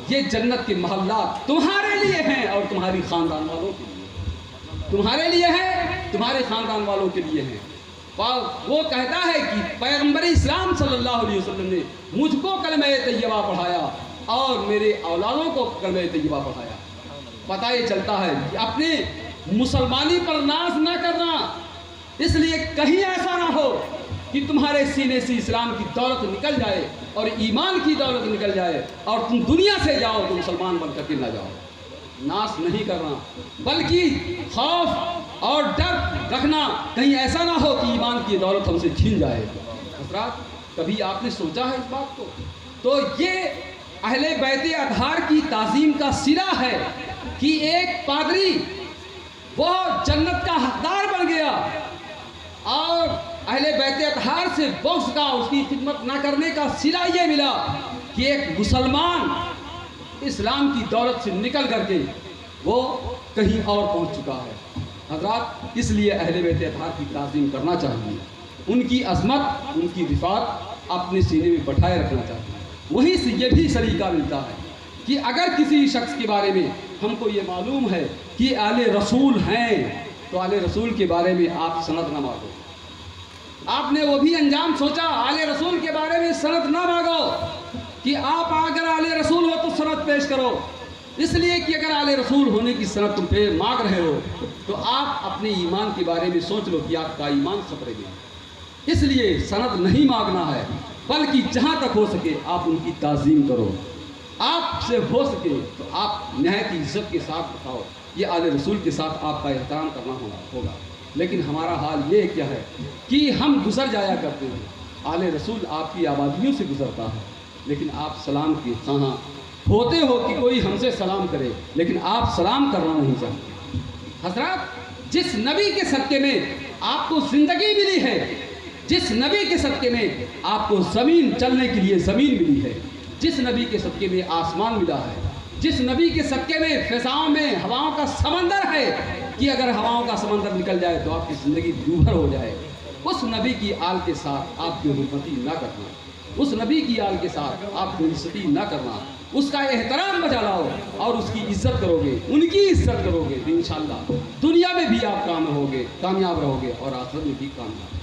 یہ جنت کے محلات تمہارے لیے ہیں اور تمہاری خاندان والوں کے لیے، تمہارے لیے ہیں، تمہارے خاندان والوں کے لیے ہیں۔ وہ کہتا ہے کہ پیغمبر اسلام صلی اللہ علیہ وسلم نے مجھ کو کلمہ طیبہ پڑھایا اور میرے اولادوں کو کلمہ طیبہ پڑھایا۔ پتہ یہ چلتا ہے کہ اپنے مسلمانی پر ناز نہ کرنا، اس لیے کہیں ایسا نہ ہو کہ تمہارے سینے سے اسلام کی دولت نکل جائے اور ایمان کی دولت نکل جائے اور تم دنیا سے جاؤ تو مسلمان بن کر کے نہ جاؤ۔ ناس نہیں کرنا بلکہ خوف اور ڈر رکھنا کہیں ایسا نہ ہو کہ ایمان کی دولت ہم سے چھین جائے۔ حضرات کبھی آپ نے سوچا ہے اس بات کو؟ تو یہ اہل بیت اطہار کی تعظیم کا صلہ ہے کہ ایک پادری وہ جنت کا حقدار بن گیا اور اہل بیت اطہار سے بغض کا، اس کی خدمت نہ کرنے کا صلہ یہ ملا کہ ایک مسلمان اسلام کی دولت سے نکل کر کے وہ کہیں اور پہنچ چکا ہے۔ حضرات اس لیے اہل بیت اطہار کی تعظیم کرنا چاہیے، ان کی عظمت، ان کی رفعت اپنے سینے میں بٹھائے رکھنا چاہیے۔ وہیں سے یہ بھی سلیقہ ملتا ہے کہ اگر کسی شخص کے بارے میں ہم کو یہ معلوم ہے کہ آل رسول ہیں تو آل رسول کے بارے میں آپ سند نہ مانگو۔ آپ نے وہ بھی انجام سوچا، آل رسول کے بارے میں سند نہ مانگو کہ آپ اگر آل رسول ہو تو سند پیش کرو، اس لیے کہ اگر آل رسول ہونے کی سند تم پہ مانگ رہے ہو تو آپ اپنے ایمان کے بارے میں سوچ لو کہ آپ کا ایمان خطرے میں۔ اس لیے سند نہیں مانگنا ہے بلکہ جہاں تک ہو سکے آپ ان کی تعظیم کرو، آپ سے ہو سکے تو آپ نہایت عزت کے ساتھ بتاؤ، یہ آل رسول کے ساتھ آپ کا احترام کرنا ہوگا۔ لیکن ہمارا حال یہ کیا ہے کہ ہم گزر جایا کرتے ہیں، آل رسول آپ کی آبادیوں سے گزرتا ہے لیکن آپ سلام کے خواہاں ہوتے ہو کہ کوئی ہم سے سلام کرے لیکن آپ سلام کرنا نہیں چاہتے۔ حضرات جس نبی کے صدقے میں آپ کو زندگی ملی ہے، جس نبی کے صدقے میں آپ کو زمین چلنے کے لیے زمین ملی ہے، جس نبی کے صدقے میں آسمان ملا ہے، جس نبی کے صدقے میں فضاؤں میں ہواؤں کا سمندر ہے، کہ اگر ہواؤں کا سمندر نکل جائے تو آپ کی زندگی دوبھر ہو جائے، اس نبی کی آل کے ساتھ آپ کی حرمتی نہ کرنا، اس نبی کی آل کے ساتھ آپ کو عزتی نہ کرنا، اس کا احترام بجا لاؤ اور اس کی عزت کرو گے، ان کی عزت کرو گے تو انشاءاللہ دنیا میں بھی آپ کامیاب رہو گے اور آخرت میں بھی کامیاب۔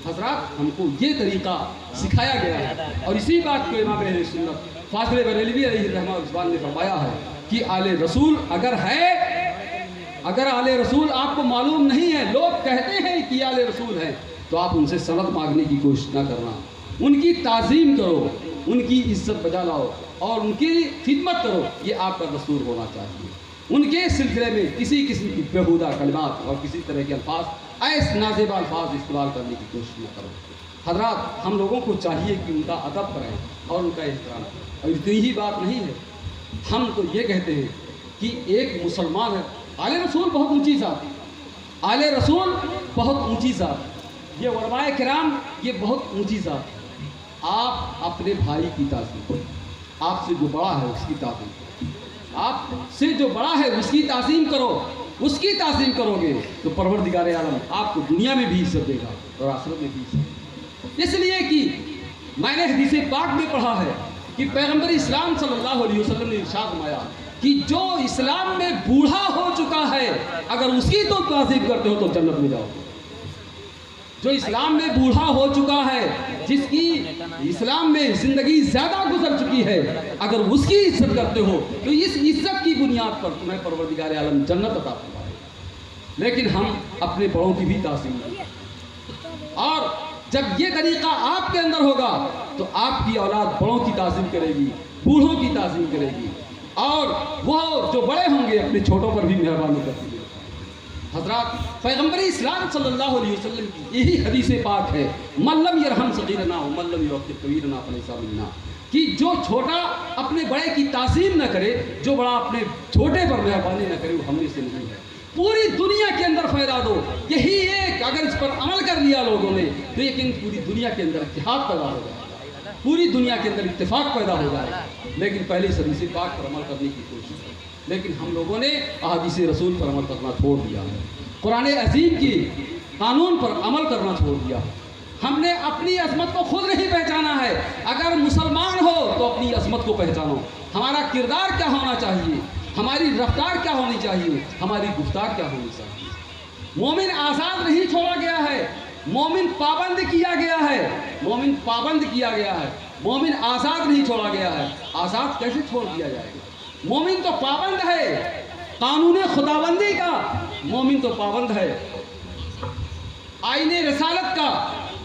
حضرات، ہم کو یہ طریقہ سکھایا گیا ہے اور اسی بات کو امام اہل سنت فاضل بریلوی علیہ الرحمہ نے فرمایا ہے کہ آل رسول اگر آل رسول آپ کو معلوم نہیں ہے، لوگ کہتے ہیں کہ آل رسول ہیں، تو آپ ان سے سند مانگنے کی کوشش نہ کرنا، ان کی تعظیم کرو، ان کی عزت بجا لاؤ اور ان کی خدمت کرو، یہ آپ کا دستور ہونا چاہیے۔ ان کے سلسلے میں کسی قسم کی بےہودہ کلمات اور کسی طرح کے الفاظ، ایسے نازیبا الفاظ استعمال کرنے کی کوشش نہ کرو۔ حضرات، ہم لوگوں کو چاہیے کہ ان کا ادب کریں اور ان کا احترام کریں۔ اور اتنی ہی بات نہیں ہے، ہم تو یہ کہتے ہیں کہ ایک مسلمان ہے، آل رسول بہت اونچی ذات ہے، آل رسول بہت اونچی ذات، یہ علماء کرام یہ بہت اونچی ذات ہے۔ آپ اپنے بھائی کی تعظیم کرو، آپ سے جو بڑا ہے اس کی تعظیم کرو، آپ سے جو بڑا ہے اس کی تعظیم کرو، اس کی تعظیم کرو گے تو پروردگار عالم آپ کو دنیا میں بھی عزت دے گا اور آخرت میں بھی عزت دے گا۔ اس لیے کہ میں نے حدیث پاک میں پڑھا ہے کہ پیغمبر اسلام صلی اللہ علیہ وسلم نے ارشاد فرمایا کہ جو اسلام میں بوڑھا ہو چکا ہے اگر اس کی تو تعظیم کرتے ہو تو جنت میں جاؤ گے۔ جو اسلام میں بوڑھا ہو چکا ہے، جس کی اسلام میں زندگی زیادہ گزر چکی ہے، اگر اس کی عزت کرتے ہو تو اس عزت کی بنیاد پر تمہیں پروردگار عالم جنت عطا فرمائے۔ لیکن ہم اپنے بڑوں کی بھی تعظیم کریں، اور جب یہ طریقہ آپ کے اندر ہوگا تو آپ کی اولاد بڑوں کی تعظیم کرے گی، بوڑھوں کی تعظیم کرے گی، اور وہ جو بڑے ہوں گے اپنے چھوٹوں پر بھی مہربانی کرتے ہیں۔ حضرات، پیغمبر اسلام صلی اللہ علیہ وسلم کی یہی حدیث پاک ہے، من لم یرحم صغیرنا ومن لم یوقر کبیرنا فلیس منا، کہ جو چھوٹا اپنے بڑے کی تعظیم نہ کرے، جو بڑا اپنے چھوٹے پر مہربانی نہ کرے، وہ ہم میں سے نہیں ہے۔ پوری دنیا کے اندر پھیلا دو یہی ایک، اگر اس پر عمل کر لیا لوگوں نے تو یقین پوری دنیا کے اندر اتحاد پیدا ہو جائے گا، پوری دنیا کے اندر اتفاق پیدا ہو جائے گا۔ لیکن پہلے اس حدیث پاک پر عمل کرنے کی کوشش کریں، لیکن ہم لوگوں نے احادیث رسول پر عمل کرنا چھوڑ دیا ہے، قرآن عظیم کی قانون پر عمل کرنا چھوڑ دیا۔ ہم نے اپنی عظمت کو خود نہیں پہچانا ہے۔ اگر مسلمان ہو تو اپنی عظمت کو پہچانو، ہمارا کردار کیا ہونا چاہیے، ہماری رفتار کیا ہونی چاہیے، ہماری گفتار کیا ہونی چاہیے۔ مومن آزاد نہیں چھوڑا گیا ہے، مومن پابند کیا گیا ہے، مومن پابند کیا گیا ہے، مومن آزاد نہیں چھوڑا گیا ہے۔ آزاد کیسے چھوڑ دیا جائے گا؟ مومن تو پابند ہے قانون خداوندی کا، مومن تو پابند ہے آئین رسالت کا۔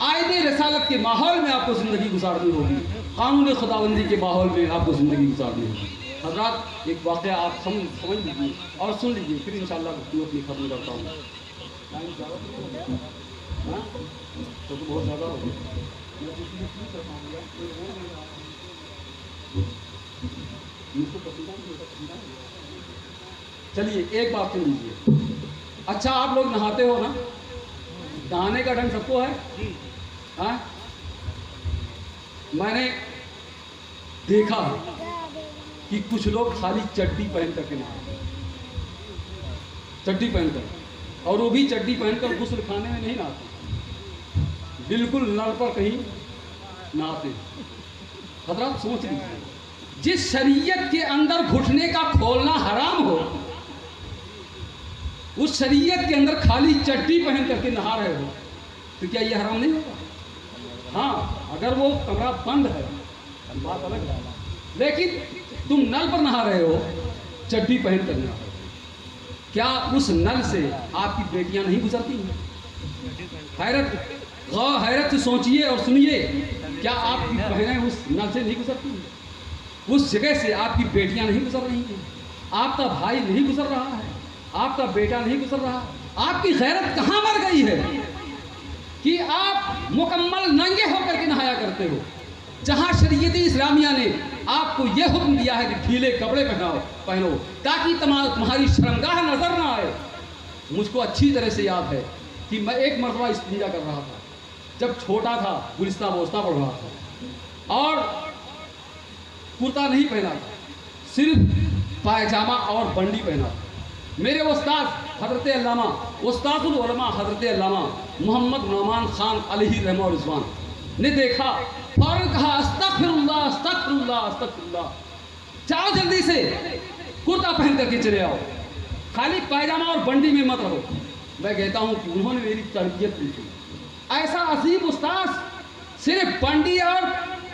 آئین رسالت کے ماحول میں آپ کو زندگی گزارنی ہوگی، قانون خداوندی کے ماحول میں آپ کو زندگی گزارنی ہوگی۔ حضرات، ایک واقعہ آپ سمجھ لیجیے اور سن لیجیے، پھر انشاءاللہ گفتگو اپنی ختم کرتا ہوں۔ تو بہت زیادہ ہو گیا، چلیے ایک بات سن لیجیے۔ اچھا، آپ لوگ نہاتے ہو نا؟ نہانے کا ڈھنگ سب کو ہے؟ ہاں، میں نے دیکھا کہ کچھ لوگ خالی چڈی پہن کر کے نہاتے، چڈی پہن کر، اور وہ بھی چڈی پہن کر غسل خانے میں نہیں نہاتے، بالکل نل پر کہیں نہاتے۔ حضرات سوچ لیجیے، جس شریعت کے اندر گھٹنے کا کھولنا حرام ہو، اس شریعت کے اندر خالی چڈی پہن کر کے نہا رہے ہو تو کیا یہ حرام نہیں ہوگا؟ ہاں، اگر وہ کمرہ بند ہے بات الگ ہے، لیکن تم نل پر نہا رہے ہو، چڈی پہن کر نہا رہے ہو، کیا اس نل سے آپ کی بیٹیاں نہیں گزرتی ہیں؟ حیرت سے سوچئے اور سنیے، کیا آپ کی بہنیں اس نل سے نہیں گزرتی ہیں؟ اس جگہ سے آپ کی بیٹیاں نہیں گزر رہی ہیں، آپ کا بھائی نہیں گزر رہا ہے، آپ کا بیٹا نہیں گزر رہا؟ آپ کی غیرت کہاں مر گئی ہے کہ آپ مکمل ننگے ہو کر کے نہایا کرتے ہو، جہاں شریعت اسلامیہ نے آپ کو یہ حکم دیا ہے کہ ڈھیلے کپڑے پہنو تاکہ تمہاری شرمگاہ نظر نہ آئے۔ مجھ کو اچھی طرح سے یاد ہے کہ میں ایک مرتبہ استنجا کر رہا تھا، جب چھوٹا تھا، گلستہ بوستہ پڑھ رہا تھا، اور کرتا نہیں پہنا تھا، صرف پائجامہ اور بنڈی پہنا تھا۔ میرے استاد حضرت علامہ استاد العلماء حضرت علامہ محمد نعمان خان علیہ رحمہ و رضوان نے دیکھا، فوراً کہا استغفر اللہ استغفر اللہ استغفر اللہ، جاؤ جلدی سے کرتا پہن کر کے چلے آؤ، خالی پائجامہ اور بنڈی میں مت رہو۔ میں کہتا ہوں کہ انہوں نے میری تربیت دی تھی، ایسا عظیم استاذ صرف بنڈی اور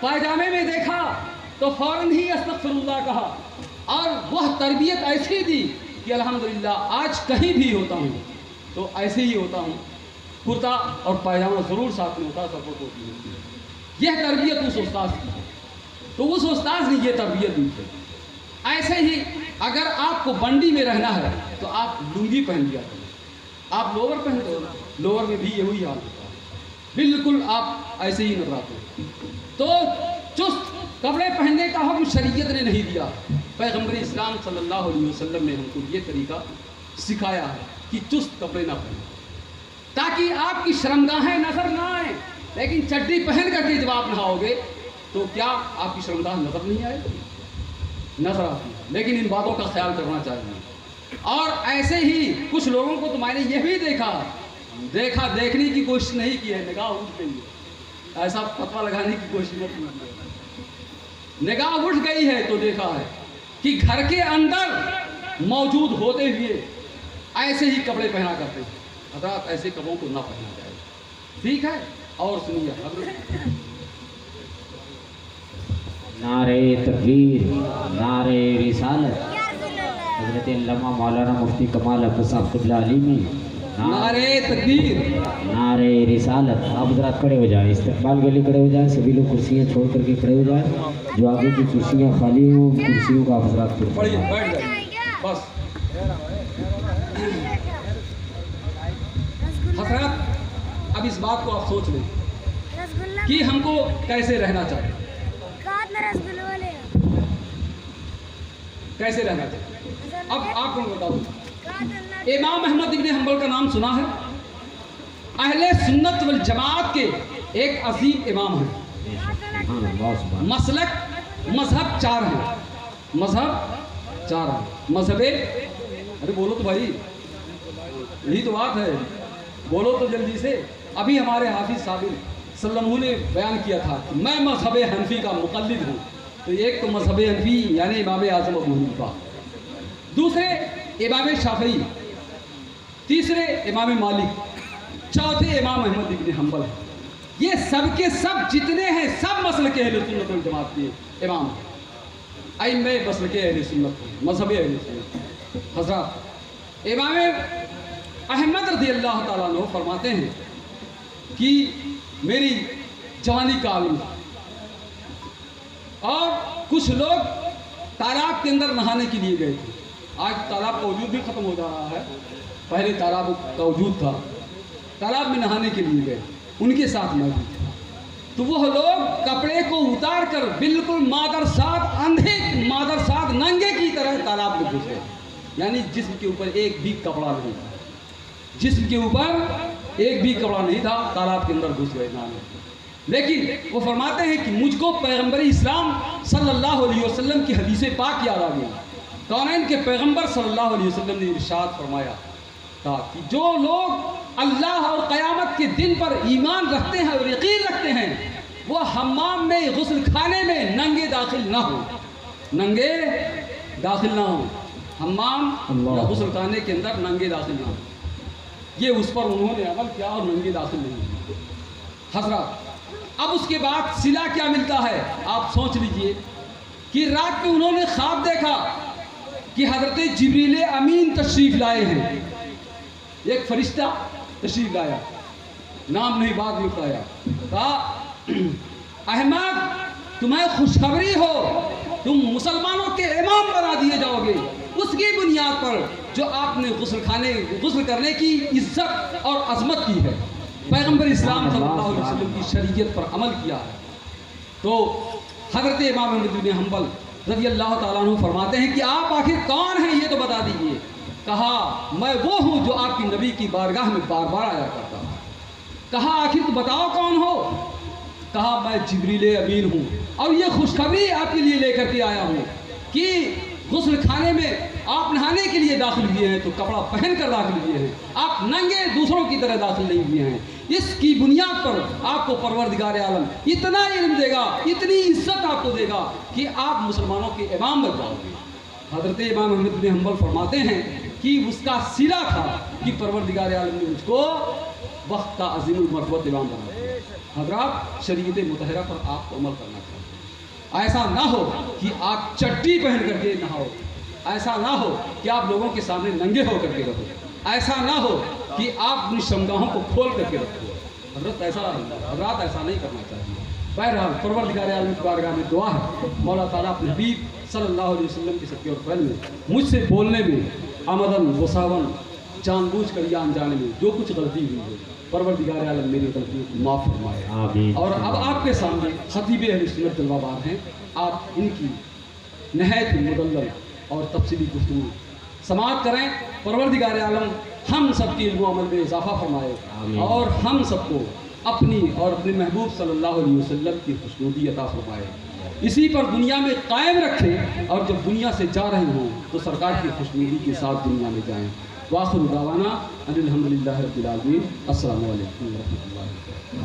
پائجامے میں دیکھا تو فوراً ہی استغفر اللہ کہا، اور وہ تربیت ایسی دی کہ الحمدللہ آج کہیں بھی ہوتا ہوں تو ایسے ہی ہوتا ہوں، کرتا اور پائجامہ ضرور ساتھ میں ہوتا، سپورٹ ہوتی ہے۔ یہ تربیت اس استاذ کی ہے، تو اس استاذ نے یہ تربیت دی تھی۔ ایسے ہی اگر آپ کو بنڈی میں رہنا ہے تو آپ لنگی پہن لیا کریں، آپ لوور پہنتے ہو، لوور میں بھی یہی حال ہوتا ہے، بالکل آپ ایسے ہی نظر آتے ہیں۔ تو چست کپڑے پہننے کا حکم شریعت نے نہیں دیا، پیغمبر اسلام صلی اللہ علیہ وسلم نے ہم کو یہ طریقہ سکھایا ہے کہ چست کپڑے نہ پہنیں تاکہ آپ کی شرمگاہیں نظر نہ آئیں۔ لیکن چڈی پہن کر کے جب آپ نہاؤ گے تو کیا آپ کی شرمگاہ نظر نہیں آئے گی؟ نظر آتی ہے، لیکن ان باتوں کا خیال کرنا چاہیے۔ اور ایسے ہی کچھ لوگوں کو تو میں نے یہ بھی دیکھا دیکھنے کی کوشش نہیں کی ہے، نگاہ اٹھ گئی ہے، ایسا پتہ لگانے کی کوشش نہیں کی ہے، نگاہ اٹھ گئی ہے تو دیکھا ہے کہ گھر کے اندر موجود ہوتے ہوئے ایسے ہی کپڑے پہنا کرتے ہیں۔ حضرات ایسے کپڑوں کو نہ پہنا جائے، ٹھیک ہے؟ اور سنیے حضرت، نعرہ تکبیر، نعرہ رسالت، حضرت علامہ مولانا مفتی کمال احمد صاحب قبلہ علیمی، نعرہ تکبیر، نعرہ رسالت۔ آپ حضرات کھڑے ہو جائیں، استقبال کے لیے کھڑے ہو جائیں، سبھی لوگ کرسیاں چھوڑ کر کے کھڑے ہو جائیں، جو آگے کی کرسیاں خالی ہوں کرسیوں کا آپ حضرات پڑھیے بیٹھ جائیے بس۔ حضرات اب اس بات کو آپ سوچ لیں کہ ہم کو کیسے رہنا چاہیے، کیسے رہنا چاہیے۔ اب آپ کو بتا دوں، امام احمد ابن حنبل کا نام سنا ہے؟ اہل سنت والجماعت کے ایک عظیم امام ہیں۔ مسلک مذہب چار ہیں، مذہب ارے بولو تو بھائی، یہی تو بات ہے، بولو تو جلدی سے۔ ابھی ہمارے حافظ صاحب صلی اللہ علیہ وسلم نے بیان کیا تھا کہ میں مذہب حنفی کا مقلد ہوں، تو ایک تو مذہب حنفی یعنی امام اعظم ابو حنیفہ، دوسرے امام شافعی، تیسرے امام مالک، چوتھے امام احمد ابن حنبل۔ یہ سب کے سب جتنے ہیں سب مسلک اہل سنت والجماعت کے امام، ائمہ مسلک اہل سنت، مذہب اہل سنت۔ حضرات امام احمد رضی اللہ تعالیٰ عنہ فرماتے ہیں کہ میری جوانی کا عالم تھا اور کچھ لوگ تالاب کے اندر نہانے کے لیے گئے تھے۔ آج تالاب کا وجود بھی ختم ہو جا رہا ہے، پہلے تالاب کا وجود تھا، تالاب میں نہانے کے لیے گئے، ان کے ساتھ میں بھی تھا۔ تو وہ لوگ کپڑے کو اتار کر بالکل مادر ساتھ ننگے کی طرح تالاب میں گھس گئے، یعنی جسم کے اوپر ایک بھی کپڑا نہیں تھا، جسم کے اوپر ایک بھی کپڑا نہیں تھا، تالاب کے اندر گھس گئے نہانے۔ لیکن وہ فرماتے ہیں کہ مجھ کو پیغمبر اسلام صلی اللہ علیہ وسلم کی حدیث پاک یاد آ گئی۔ کونین کے پیغمبر صلی اللہ علیہ وسلم نے ارشاد فرمایا تھا کہ جو لوگ اللہ اور قیامت کے دن پر ایمان رکھتے ہیں اور یقین رکھتے ہیں، وہ حمام میں، غسل خانے میں ننگے داخل نہ ہوں، ننگے داخل نہ ہوں، حمام یا غسل خانے کے اندر ننگے داخل نہ ہوں۔ یہ اس پر انہوں نے عمل کیا اور ننگے داخل نہیں ہوئے۔ حضرات اب اس کے بعد صلہ کیا ملتا ہے آپ سوچ لیجئے کہ رات میں انہوں نے خواب دیکھا کہ حضرت جبریل امین تشریف لائے ہیں، ایک فرشتہ تشریف لایا، نام نہیں بعد میں بتایا، کہا احمد تمہیں خوشخبری ہو، تم مسلمانوں کے امام بنا دیے جاؤ گے، اس کی بنیاد پر جو آپ نے غسل کرنے کی عزت اور عظمت کی ہے، پیغمبر اسلام صلی اللہ علیہ وسلم کی شریعت پر عمل کیا ہے۔ تو حضرت امام احمد بن حنبل رضی اللہ تعالیٰ عنہ فرماتے ہیں کہ آپ آخر کون ہیں یہ تو بتا دیجئے۔ کہا میں وہ ہوں جو آپ کی نبی کی بارگاہ میں بار بار آیا کرتا ہوں۔ کہا آخر تو بتاؤ کون ہو؟ کہا میں جبریل امین ہوں اور یہ خوشخبری آپ کے لیے لے کر کے آیا ہوں کہ غسل خانے میں آپ نہانے کے لیے داخل ہوئے ہیں تو کپڑا پہن کر داخل ہوئے ہیں، آپ ننگے دوسروں کی طرح داخل نہیں ہوئے ہیں۔ اس کی بنیاد پر آپ کو پروردگار عالم اتنا علم دے گا، اتنی عزت آپ کو دے گا کہ آپ مسلمانوں کے امام بن جاؤ گے۔ حضرت امام احمد بن حنبل فرماتے ہیں کہ اس کا سلا تھا کہ پروردگار عالم نے مجھ کو وقت کا عظیم المرتبہ امام بنا دیا۔ حضرات، شریعت مطہرہ پر آپ کو عمل کرنا چاہیے۔ ایسا نہ ہو کہ آپ چٹی پہن کر کے نہاؤ، ایسا نہ ہو کہ آپ لوگوں کے سامنے ننگے ہو کر کے رہو، ایسا نہ ہو کہ آپ اپنی شمگاہوں کو کھول کر کے رکھو۔ حضرات ایسا نہیں کرنا چاہیے۔ بہرحال پروردگار عالم کی بارگاہ میں دعا ہے مولا تعالیٰ اپنے حبیب صلی اللہ علیہ وسلم کے صدقے اور فضل میں مجھ سے بولنے میں آمدن وساون جان بوجھ کر یا انجانے میں جو کچھ غلطی ہوئی ہے، پروردگار عالم میری غلطیوں کو معاف فرمائے۔ آمین۔ اور اب آپ کے سامنے خطیب اہل سنت جلوہ بار ہیں، آپ ان کی نہایت مدلل اور تفصیلی گفتگو سماعت کریں۔ پروردگار عالم ہم سب کے علم و عمل میں اضافہ فرمائے آمین۔ اور ہم سب کو اپنی اور اپنے محبوب صلی اللہ علیہ وسلم کی خوشنودی عطا فرمائے، اسی پر دنیا میں قائم رکھے، اور جب دنیا سے جا رہے ہوں تو سرکار کی خوشنودی کے ساتھ دنیا میں جائیں۔ وآخر دعوانا ان الحمدللہ رب العالمین۔ السلام علیکم ورحمۃ اللہ۔